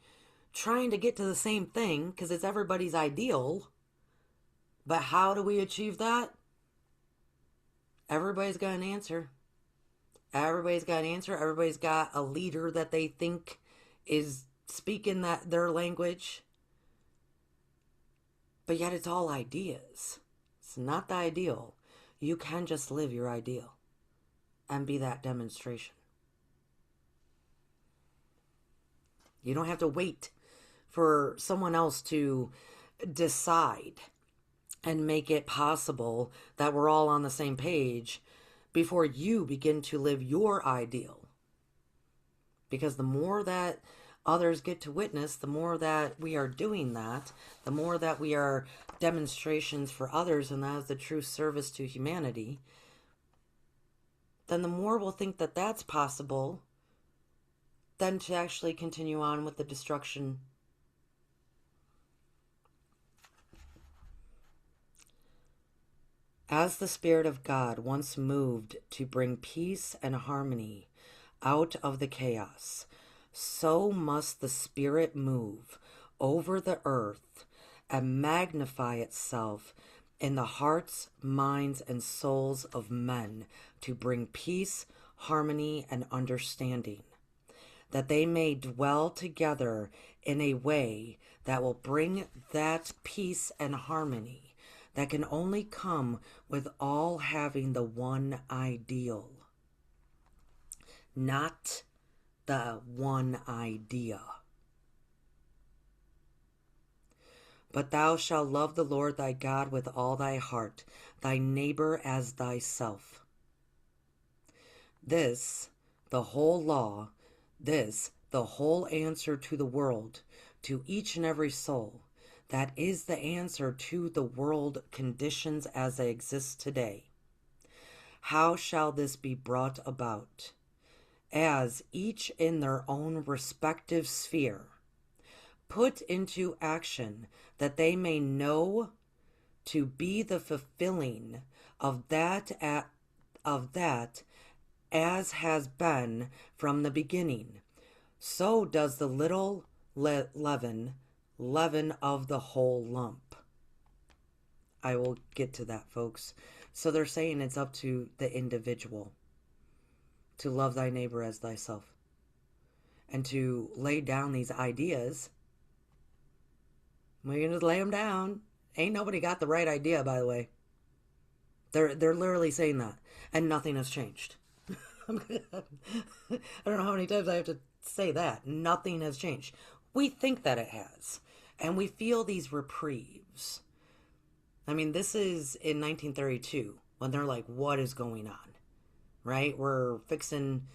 Speaker 1: trying to get to the same thing because it's everybody's ideal. But how do we achieve that? Everybody's got an answer. Everybody's got an answer. Everybody's got a leader that they think is speaking their language. But yet it's all ideas. It's not the ideal. You can just live your ideal and be that demonstration. You don't have to wait for someone else to decide and make it possible that we're all on the same page before you begin to live your ideal. Because the more that others get to witness, the more that we are doing that, the more that we are demonstrations for others, and that is the true service to humanity, then the more we'll think that that's possible than to actually continue on with the destruction. As the Spirit of God once moved to bring peace and harmony out of the chaos, so must the Spirit move over the earth and magnify itself in the hearts, minds, and souls of men to bring peace, harmony, and understanding, that they may dwell together in a way that will bring that peace and harmony that can only come with all having the one ideal, not the one idea. But thou shalt love the Lord thy God with all thy heart, thy neighbor as thyself. This, the whole law, this, the whole answer to the world, to each and every soul. That is the answer to the world conditions as they exist today. How shall this be brought about? As each in their own respective sphere put into action that they may know to be the fulfilling of that as has been from the beginning. So does the little leaven of the whole lump. I will get to that, folks. So they're saying it's up to the individual to love thy neighbor as thyself and to lay down these ideas. We're going to lay them down. Ain't nobody got the right idea, by the way. They're literally saying that, and nothing has changed. I don't know how many times I have to say that. Nothing has changed. We think that it has. And we feel these reprieves. I mean, this is in 1932 when they're like, what is going on? Right? We're fixing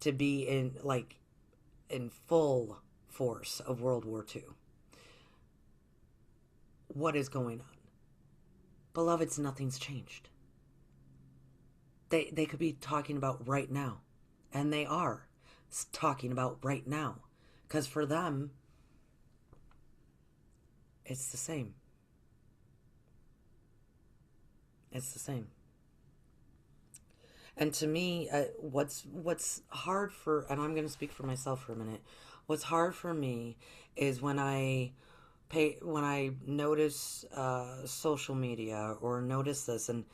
Speaker 1: to be in full force of World War II. What is going on? Beloveds, nothing's changed. They could be talking about right now. And they are talking about right now. Because for them, it's the same. It's the same. And to me, what's hard for, and I'm going to speak for myself for a minute. What's hard for me is when I notice social media or notice this, and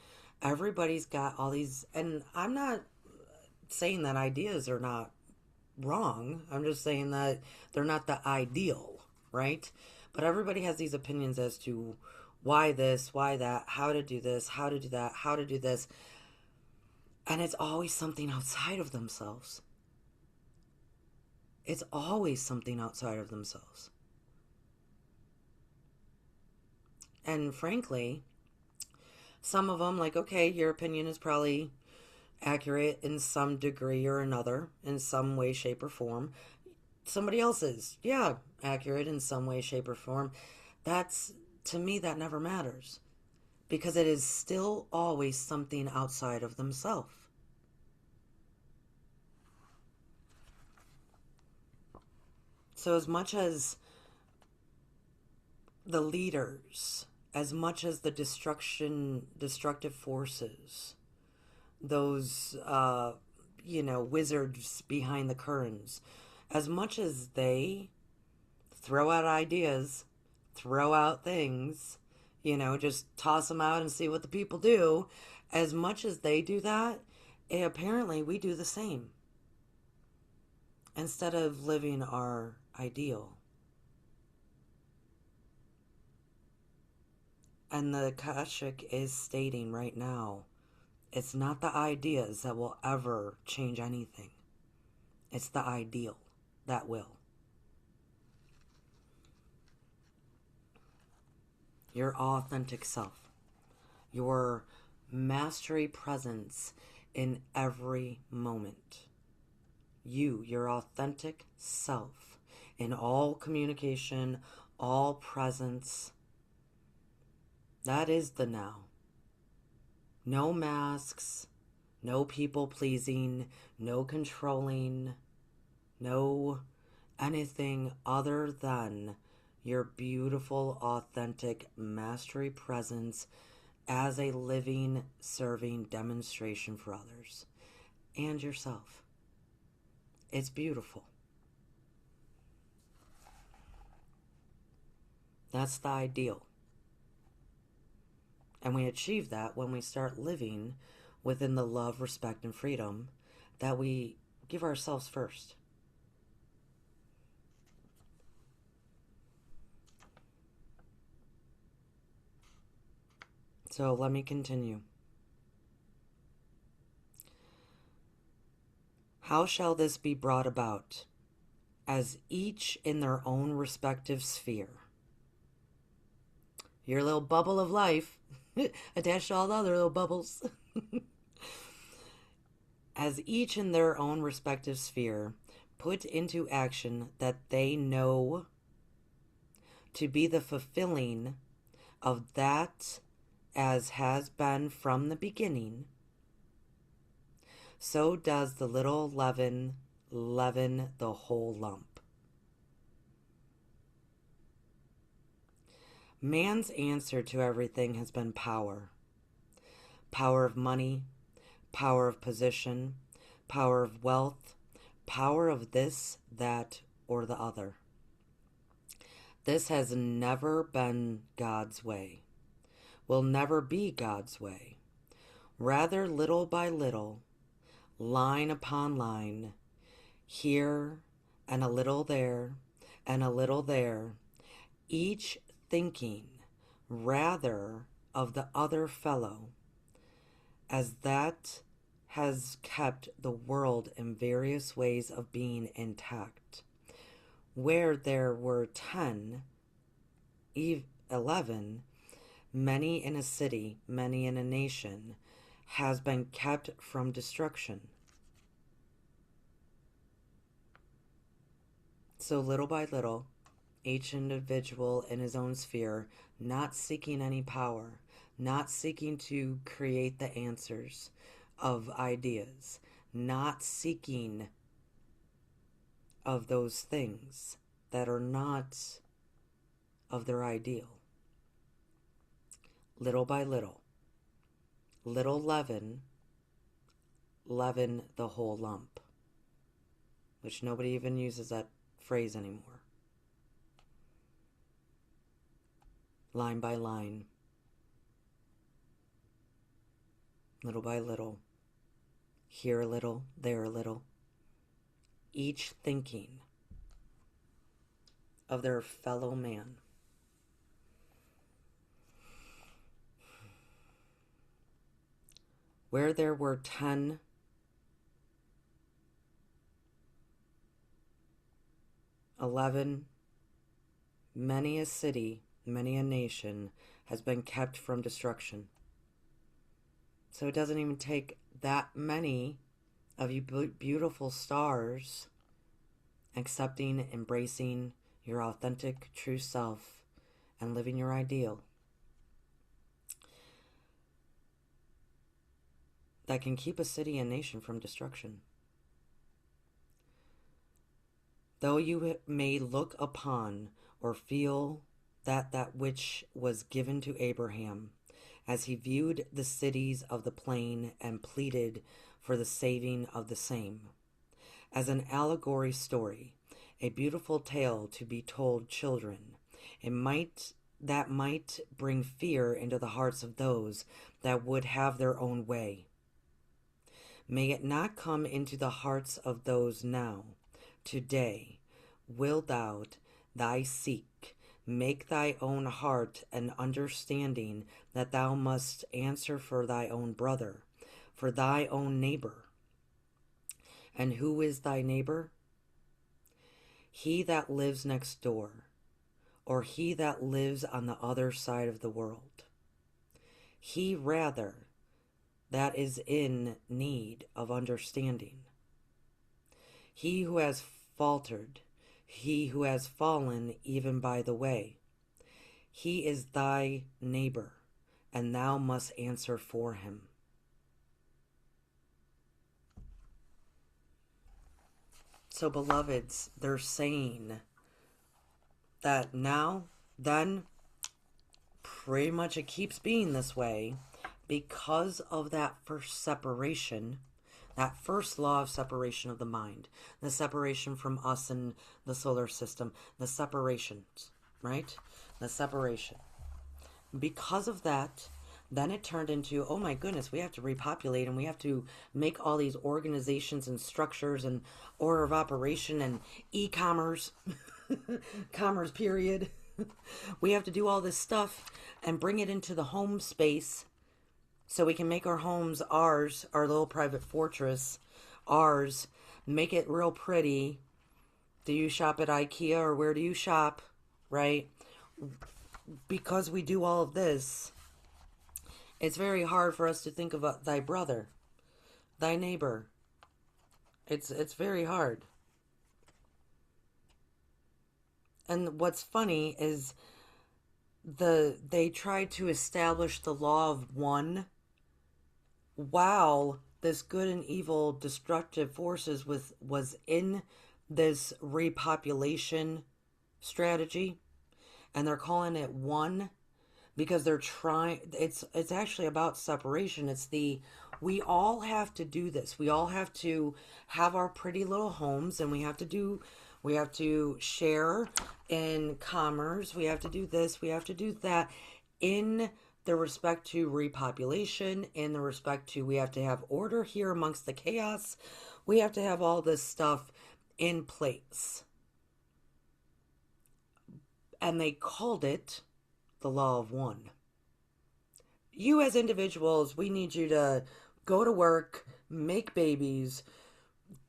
Speaker 1: everybody's got all these, and I'm not saying that ideas are not wrong. I'm just saying that they're not the ideal, right? But everybody has these opinions as to why this, why that, how to do this, how to do that, how to do this. And it's always something outside of themselves. It's always something outside of themselves. And frankly, some of them, like, okay, your opinion is probably accurate in some degree or another, in some way, shape, or form. Somebody else's, yeah, accurate in some way, shape, or form. That's, to me, that never matters. Because it is still always something outside of themselves. So as much as the leaders, as much as the destructive forces, those, wizards behind the curtains, as much as they throw out ideas, throw out things, just toss them out and see what the people do, as much as they do that, apparently we do the same instead of living our ideal. And the Akashic is stating right now, it's not the ideas that will ever change anything. It's the ideal that will. Your authentic self. Your mastery presence in every moment. You, your authentic self, in all communication, all presence. That is the now. No masks, no people pleasing, no controlling, no anything other than your beautiful, authentic mastery presence as a living, serving demonstration for others and yourself. It's beautiful. That's the ideal. And we achieve that when we start living within the love, respect, and freedom that we give ourselves first. So let me continue. How shall this be brought about? As each in their own respective sphere. Your little bubble of life, attached to all the other little bubbles. As each in their own respective sphere put into action that they know to be the fulfilling of that as has been from the beginning, so does the little leaven leaven the whole lump. Man's answer to everything has been power. Power of money, power of position, power of wealth, power of this, that, or the other. This has never been God's way, will never be God's way. Rather, little by little, line upon line, here and a little there, and a little there, each thinking rather of the other fellow, as that has kept the world in various ways of being intact. Where there were 10, 11, many in a city, many in a nation, has been kept from destruction. So little by little, each individual in his own sphere, not seeking any power, not seeking to create the answers of ideas, not seeking of those things that are not of their ideal. Little by little leaven, leaven the whole lump, which nobody even uses that phrase anymore. Line by line, little by little, here a little, there a little, each thinking of their fellow man. Where there were 10, 11, many a city, many a nation has been kept from destruction. So it doesn't even take that many of you beautiful stars accepting, embracing your authentic, true self and living your ideal that can keep a city and nation from destruction. Though you may look upon or feel that which was given to Abraham, as he viewed the cities of the plain and pleaded for the saving of the same, as an allegory story, a beautiful tale to be told children, that might bring fear into the hearts of those that would have their own way. May it not come into the hearts of those now, today, wilt thou thy seek, make thy own heart an understanding that thou must answer for thy own brother, for thy own neighbor. And who is thy neighbor? He that lives next door, or he that lives on the other side of the world. He rather that is in need of understanding. He who has faltered, he who has fallen even by the way. He is thy neighbor, and thou must answer for him. So, beloveds, they're saying that now, then, pretty much it keeps being this way because of that first separation, that first law of separation of the mind, the separation from us and the solar system, the separations, right? The separation. Because of that, then it turned into, oh my goodness, we have to repopulate and we have to make all these organizations and structures and order of operation and e-commerce, commerce period. We have to do all this stuff and bring it into the home space so we can make our homes ours, our little private fortress, ours, make it real pretty. Do you shop at IKEA or where do you shop, right? Because we do all of this, it's very hard for us to think about thy brother, thy neighbor. It's very hard. And what's funny is they tried to establish the law of one while this good and evil destructive forces was in this repopulation strategy, and they're calling it one because they're trying, it's actually about separation. It's we all have to do this. We all have to have our pretty little homes, and we have to share in commerce. We have to do this, we have to do that in the respect to repopulation, in the respect to we have to have order here amongst the chaos. We have to have all this stuff in place. And they called it the law of one. You as individuals, we need you to go to work, make babies,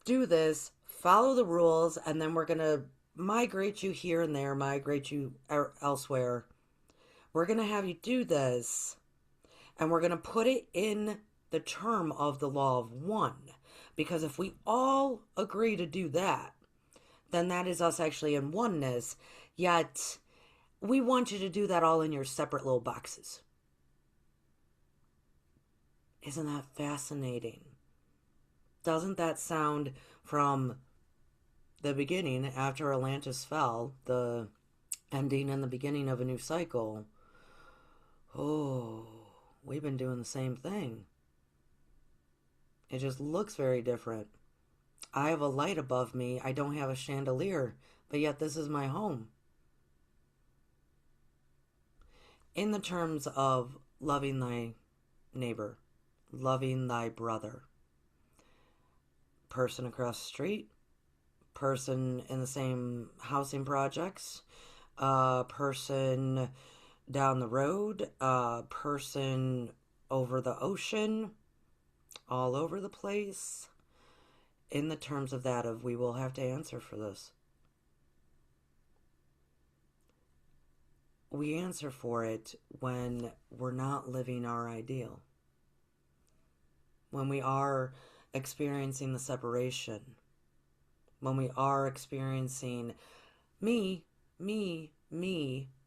Speaker 1: do this, follow the rules, and then we're going to migrate you here and there, migrate you elsewhere. We're going to have you do this, and we're going to put it in the term of the law of one. Because if we all agree to do that, then that is us actually in oneness, yet we want you to do that all in your separate little boxes. Isn't that fascinating? Doesn't that sound from the beginning, after Atlantis fell, the ending and the beginning of a new cycle? Oh, we've been doing the same thing. It just looks very different. I have a light above me. I don't have a chandelier, but yet this is my home. In the terms of loving thy neighbor, loving thy brother, person across the street, person in the same housing projects, person down the road, person over the ocean, all over the place. In the terms of that, of we will have to answer for this. We answer for it when we're not living our ideal. When we are experiencing the separation. When we are experiencing me,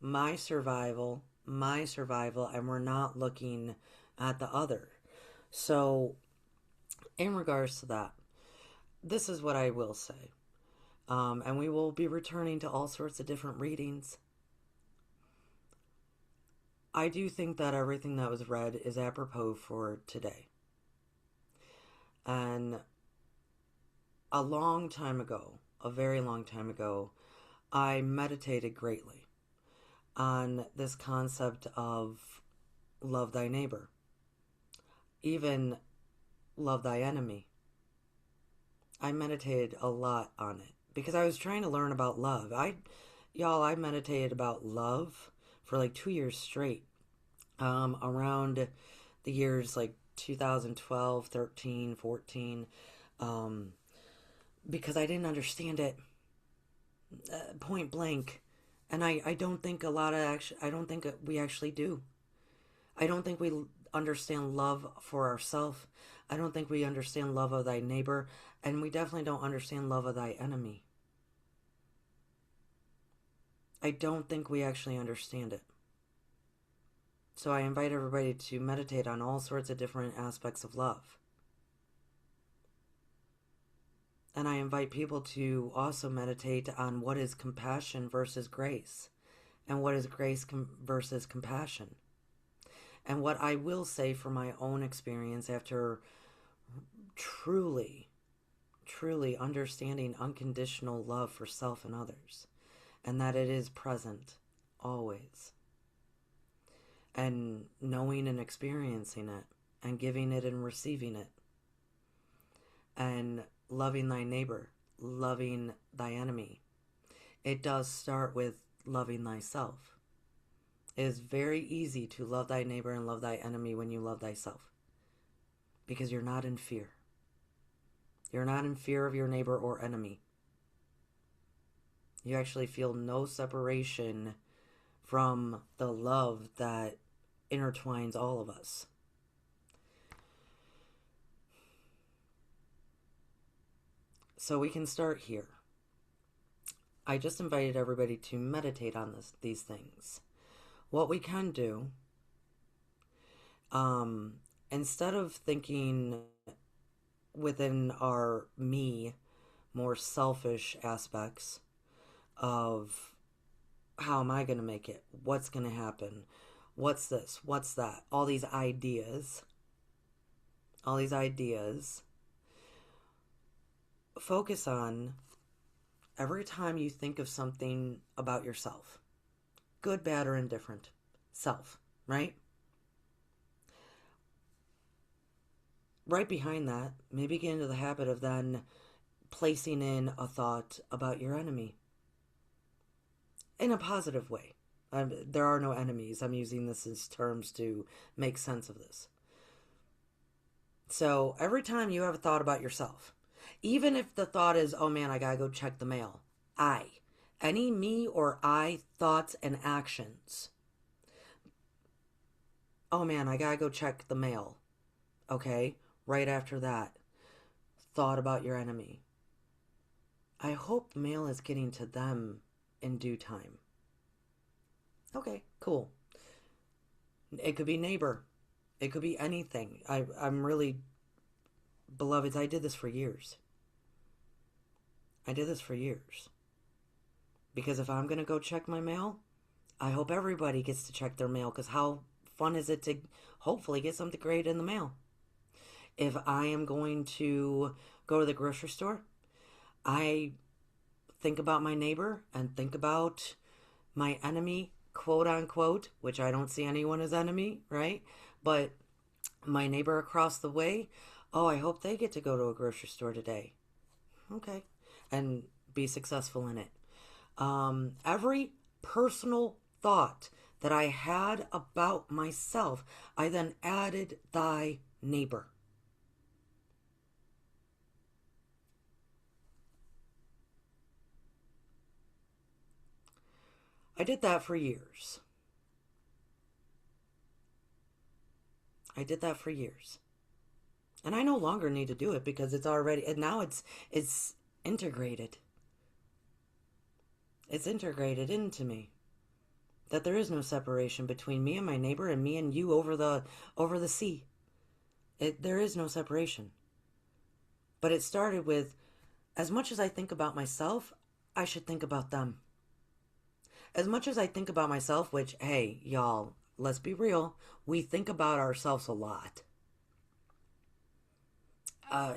Speaker 1: my survival, and we're not looking at the other. So, in regards to that, this is what I will say. And we will be returning to all sorts of different readings. I do think that everything that was read is apropos for today. And a long time ago, a very long time ago, I meditated greatly on this concept of love thy neighbor, even love thy enemy. I meditated a lot on it because I was trying to learn about love. I meditated about love for like 2 years straight, around the years like 2012, 13, 14, because I didn't understand it point blank. And I don't think I don't think we actually do. I don't think we understand love for ourselves. I don't think we understand love of thy neighbor. And we definitely don't understand love of thy enemy. I don't think we actually understand it. So I invite everybody to meditate on all sorts of different aspects of love. And I invite people to also meditate on what is compassion versus grace, and what is grace versus compassion. And what I will say from my own experience after truly, truly understanding unconditional love for self and others, and that it is present always, and knowing and experiencing it, and giving it and receiving it, and loving thy neighbor, loving thy enemy. It does start with loving thyself. It is very easy to love thy neighbor and love thy enemy when you love thyself, because you're not in fear. You're not in fear of your neighbor or enemy. You actually feel no separation from the love that intertwines all of us. So we can start here. I just invited everybody to meditate on these things. What we can do, instead of thinking within our more selfish aspects of how am I going to make it? What's going to happen? What's this? What's that? All these ideas. Focus on every time you think of something about yourself, good, bad, or indifferent. Self, right? Right behind that, maybe get into the habit of then placing in a thought about your enemy in a positive way. There are no enemies. I'm using this as terms to make sense of this. So every time you have a thought about yourself, even if the thought is, oh man, I gotta go check the mail, any me or I thoughts and actions, oh man, I gotta go check the mail, okay, right after that, thought about your enemy. I hope mail is getting to them in due time. Okay, cool. It could be neighbor. It could be anything. I'm really, beloveds, I did this for years. Because if I'm going to go check my mail, I hope everybody gets to check their mail, because how fun is it to hopefully get something great in the mail? If I am going to go to the grocery store, I think about my neighbor and think about my enemy, quote unquote, which I don't see anyone as enemy, right? But my neighbor across the way, oh, I hope they get to go to a grocery store today. Okay. And be successful in it. Every personal thought that I had about myself, I then added thy neighbor. I did that for years. And I no longer need to do it because it's already, and now it's integrated. It's integrated into me. That there is no separation between me and my neighbor and me and you over the sea. There is no separation. But it started with As much as I think about myself, I should think about them. As much as I think about myself, which, hey, y'all, let's be real, we think about ourselves a lot.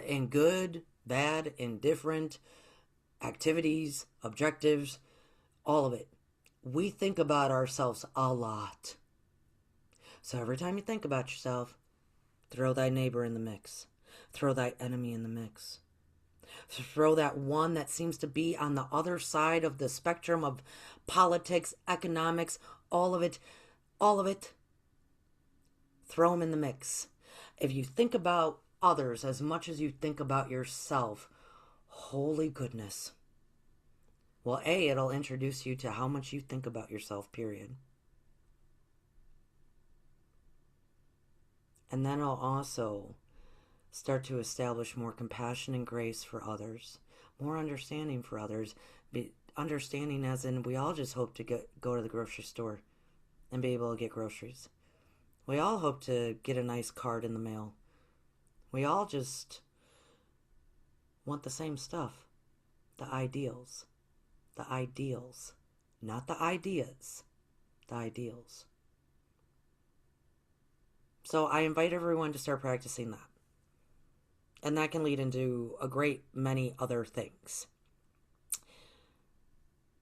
Speaker 1: In good, bad, indifferent activities, objectives, all of it. We think about ourselves a lot. So every time you think about yourself, throw thy neighbor in the mix. Throw thy enemy in the mix. Throw that one that seems to be on the other side of the spectrum of politics, economics, all of it, all of it. Throw them in the mix. If you think about others as much as you think about yourself, holy goodness. Well, A, it'll introduce you to how much you think about yourself, period. And then I'll also start to establish more compassion and grace for others, more understanding for others. Understanding as in we all just hope to go to the grocery store and be able to get groceries. We all hope to get a nice card in the mail. We all just want the same stuff. The ideals. The ideals. Not the ideas. The ideals. So I invite everyone to start practicing that. And that can lead into a great many other things.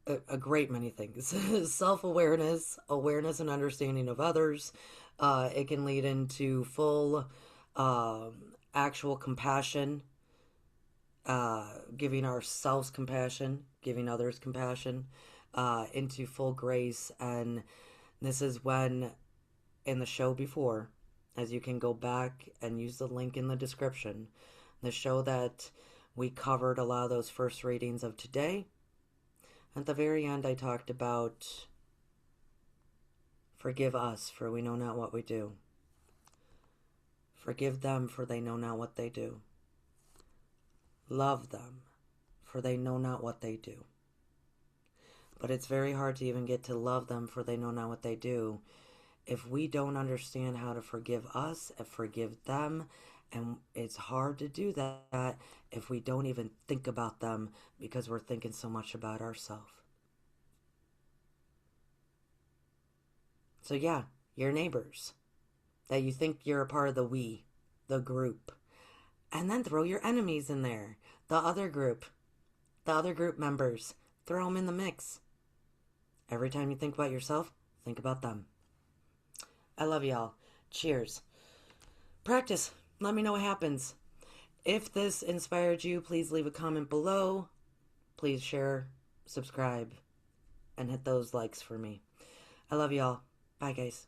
Speaker 1: A great many things. Self-awareness, awareness and understanding of others. It can lead into full actual compassion, giving ourselves compassion, giving others compassion, into full grace. And this is when, in the show before, as you can go back and use the link in the description, the show that we covered a lot of those first readings of today. At the very end, I talked about forgive us, for we know not what we do. Forgive them, for they know not what they do. Love them, for they know not what they do. But it's very hard to even get to love them, for they know not what they do, if we don't understand how to forgive us and forgive them. And it's hard to do that if we don't even think about them because we're thinking so much about ourselves. So yeah, your neighbors that you think you're a part of the we, the group. And then throw your enemies in there, the other group members. Throw them in the mix. Every time you think about yourself, think about them. I love y'all. Cheers. Practice. Let me know what happens. If this inspired you, please leave a comment below. Please share, subscribe, and hit those likes for me. I love y'all. Bye, guys.